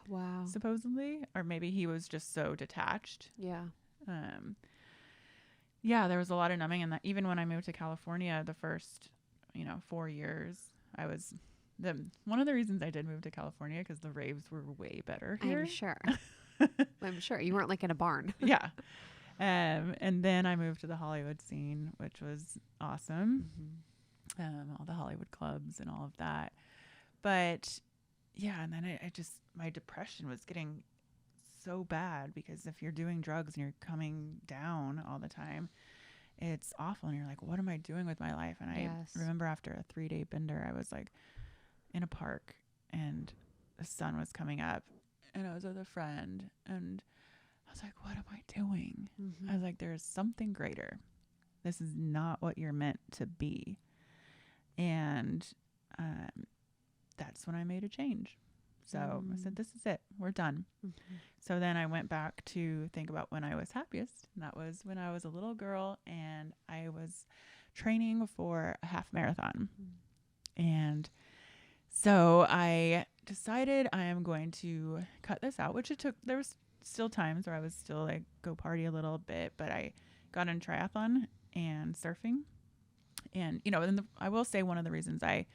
S1: Wow.
S3: Supposedly. Or maybe he was just so detached.
S1: Yeah.
S3: Yeah, there was a lot of numbing. And that even when I moved to California, the first, 4 years, I was... one of the reasons I did move to California, because the raves were way better here.
S1: I'm sure. I'm sure. You weren't like in a barn.
S3: Yeah. And then I moved to the Hollywood scene, which was awesome. All the Hollywood clubs and all of that. But yeah, and then my depression was getting so bad, because if you're doing drugs and you're coming down all the time, it's awful. And you're like, what am I doing with my life? And I remember after a 3-day bender, I was like in a park and the sun was coming up and I was with a friend and I was like, what am I doing? I was like, there is something greater. This is not what you're meant to be. And that's when I made a change. So I said, this is it. We're done. So then I went back to think about when I was happiest. And that was when I was a little girl and I was training for a half marathon. And so I decided I am going to cut this out, which there was still times where I was still like go party a little bit, but I got in triathlon and surfing. And, I will say one of the reasons I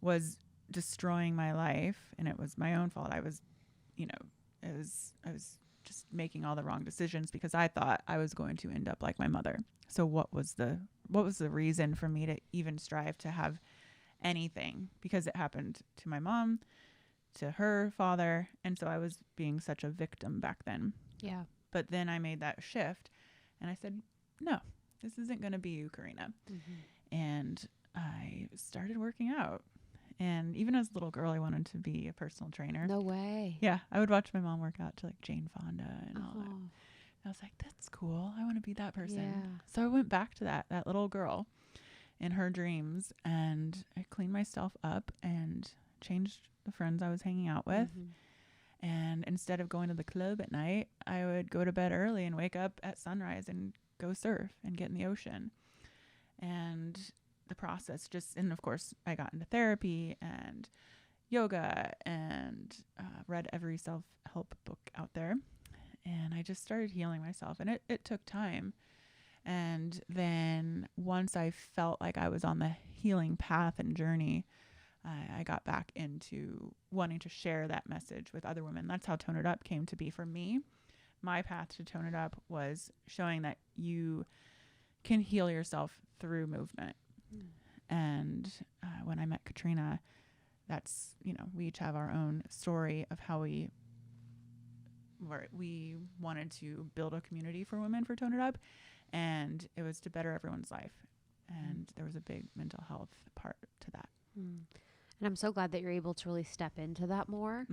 S3: was destroying my life, and it was my own fault. I was just making all the wrong decisions because I thought I was going to end up like my mother. So what was the reason for me to even strive to have anything? Because it happened to my mom, to her father, and so I was being such a victim back then.
S1: Yeah.
S3: But then I made that shift and I said, no, this isn't going to be you, Karena. And I started working out. And even as a little girl, I wanted to be a personal trainer.
S1: No way.
S3: Yeah. I would watch my mom work out to like Jane Fonda and all that. And I was like, that's cool. I want to be that person.
S1: Yeah.
S3: So I went back to that little girl in her dreams, and I cleaned myself up and changed the friends I was hanging out with. And instead of going to the club at night, I would go to bed early and wake up at sunrise and go surf and get in the ocean. And the process and of course I got into therapy and yoga and read every self-help book out there. And I just started healing myself, and it took time. And then once I felt like I was on the healing path and journey, I got back into wanting to share that message with other women. That's how Tone It Up came to be for me. My path to Tone It Up was showing that you can heal yourself through movement. And when I met Katrina, that's, we each have our own story of how we wanted to build a community for women for Tone It Up. And it was to better everyone's life. And there was a big mental health part to that.
S1: And I'm so glad that you're able to really step into that more,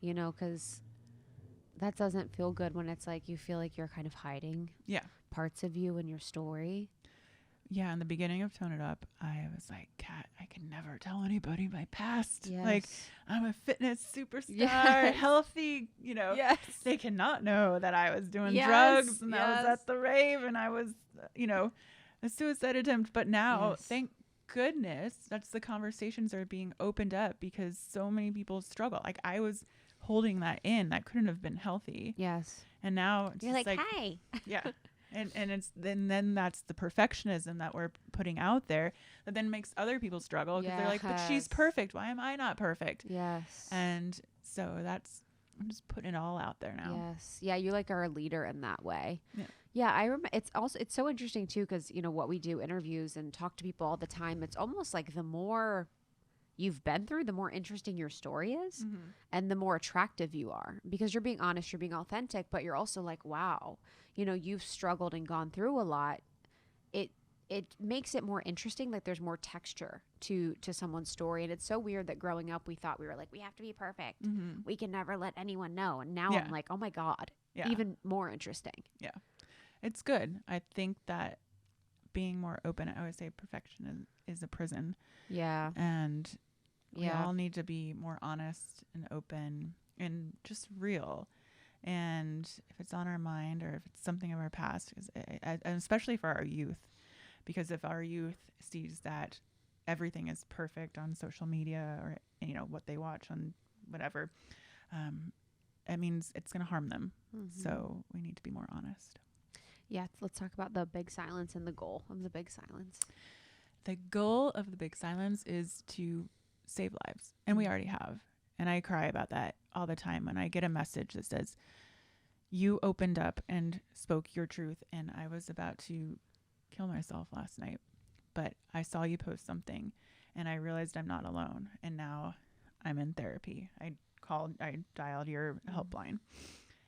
S1: because that doesn't feel good when it's like you feel like you're kind of hiding.
S3: Yeah.
S1: parts of you and your story.
S3: Yeah, in the beginning of Tone It Up, I was like, Kat, I can never tell anybody my past. Like, I'm a fitness superstar, healthy, you know.
S1: Yes.
S3: They cannot know that I was doing drugs and I was at the rave and I was, you know, a suicide attempt. But now, thank goodness, that's the conversations are being opened up because so many people struggle. Like, I was holding that in. That couldn't have been healthy.
S1: Yes.
S3: And now it's
S1: you're
S3: just
S1: like, hey.
S3: Yeah. And it's then that's the perfectionism that we're putting out there that then makes other people struggle because they're like, but she's perfect. Why am I not perfect?
S1: Yes.
S3: And so I'm just putting it all out there now.
S1: Yes. Yeah. You like are a leader in that way.
S3: Yeah.
S1: Yeah. I remember it's so interesting too, because, you know, what we do interviews and talk to people all the time. It's almost like the more you've been through, the more interesting your story is and the more attractive you are because you're being honest, you're being authentic, but you're also like, wow, you know, you've struggled and gone through a lot. It makes it more interesting. Like there's more texture to someone's story. And it's so weird that growing up, we thought we were like, we have to be perfect. We can never let anyone know. And now I'm like, oh my God, even more interesting. Yeah.
S3: It's good. I think that being more open, I always say perfection is a prison.
S1: Yeah.
S3: And we all need to be more honest and open and just real. And if it's on our mind or if it's something of our past, and especially for our youth, because if our youth sees that everything is perfect on social media or, you know, what they watch on whatever, it means it's going to harm them. So we need to be more honest.
S1: Yeah. Let's talk about the big silence and the goal of the big silence.
S3: The goal of the big silence is to save lives. And we already have. And I cry about that all the time when I get a message that says, you opened up and spoke your truth. And I was about to kill myself last night, but I saw you post something and I realized I'm not alone. And now I'm in therapy. I dialed your helpline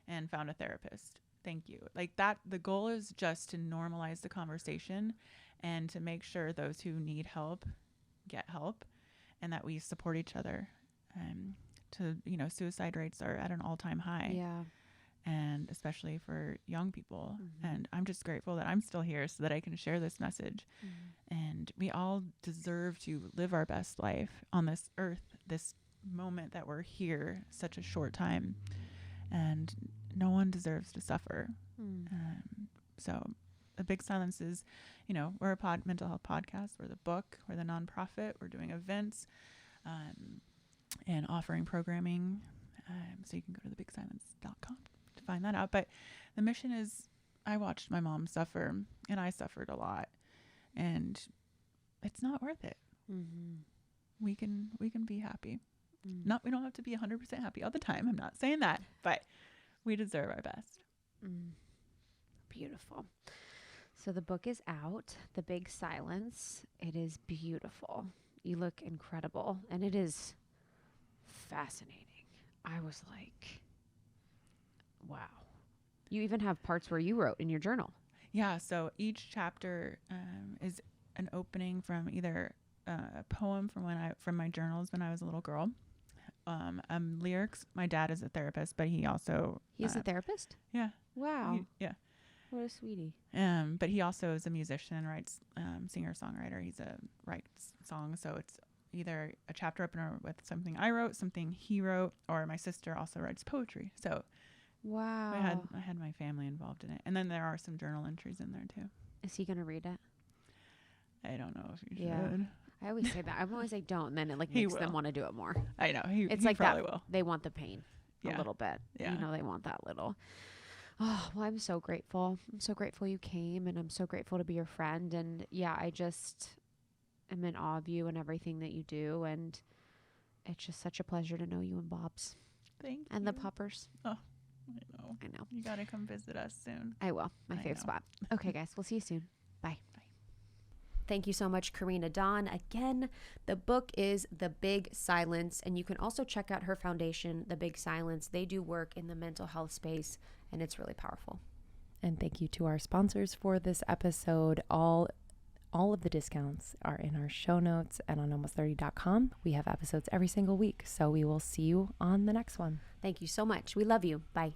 S3: and found a therapist. Thank you. Like that, the goal is just to normalize the conversation and to make sure those who need help get help and that we support each other. Suicide rates are at an all-time high.
S1: Yeah.
S3: And especially for young people. And I'm just grateful that I'm still here so that I can share this message. And we all deserve to live our best life on this earth, this moment that we're here, such a short time. And no one deserves to suffer. So the big silence is, you know, we're a mental health podcast. We're the book. We're the nonprofit. We're doing events and offering programming. So you can go to thebigsilence.com to find that out. But the mission is, I watched my mom suffer and I suffered a lot and it's not worth it. We can be happy. We don't have to be 100% happy all the time. I'm not saying that, but we deserve our best.
S1: Beautiful. So the book is out, The Big Silence. It is beautiful. You look incredible and it is fascinating. I was like, wow. You even have parts where you wrote in your journal. Yeah. So each chapter is an opening from either a poem from my journals when I was a little girl. Lyrics. My dad is a therapist, but he also he's a therapist.
S3: Yeah.
S1: Wow.
S3: Yeah.
S1: What a sweetie.
S3: But he also is a musician and writes singer-songwriter. Writes songs, so it's either a chapter opener with something I wrote, something he wrote, or my sister also writes poetry. So
S1: wow.
S3: I had my family involved in it. And then there are some journal entries in there too.
S1: Is he going to read it?
S3: I don't know if you should.
S1: I always say that. I'm always like, don't. And then it makes them want to do it more.
S3: I know.
S1: It's
S3: he
S1: like
S3: probably
S1: that.
S3: Will.
S1: They want the pain a little bit. Yeah. You know, they want that little. Oh, well, I'm so grateful. I'm so grateful you came and I'm so grateful to be your friend. And yeah, I just am in awe of you and everything that you do. And it's just such a pleasure to know you and Bob's.
S3: Thank you.
S1: And the puppers.
S3: Oh, I know. You got to come visit us soon.
S1: I will. My favorite spot. Okay, guys. We'll see you soon. Bye. Bye. Thank you so much, Karena Dawn. Again, the book is The Big Silence, and you can also check out her foundation, The Big Silence. They do work in the mental health space, and it's really powerful.
S2: And thank you to our sponsors for this episode. All of the discounts are in our show notes and on almost30.com. We have episodes every single week, so we will see you on the next one.
S1: Thank you so much. We love you. Bye.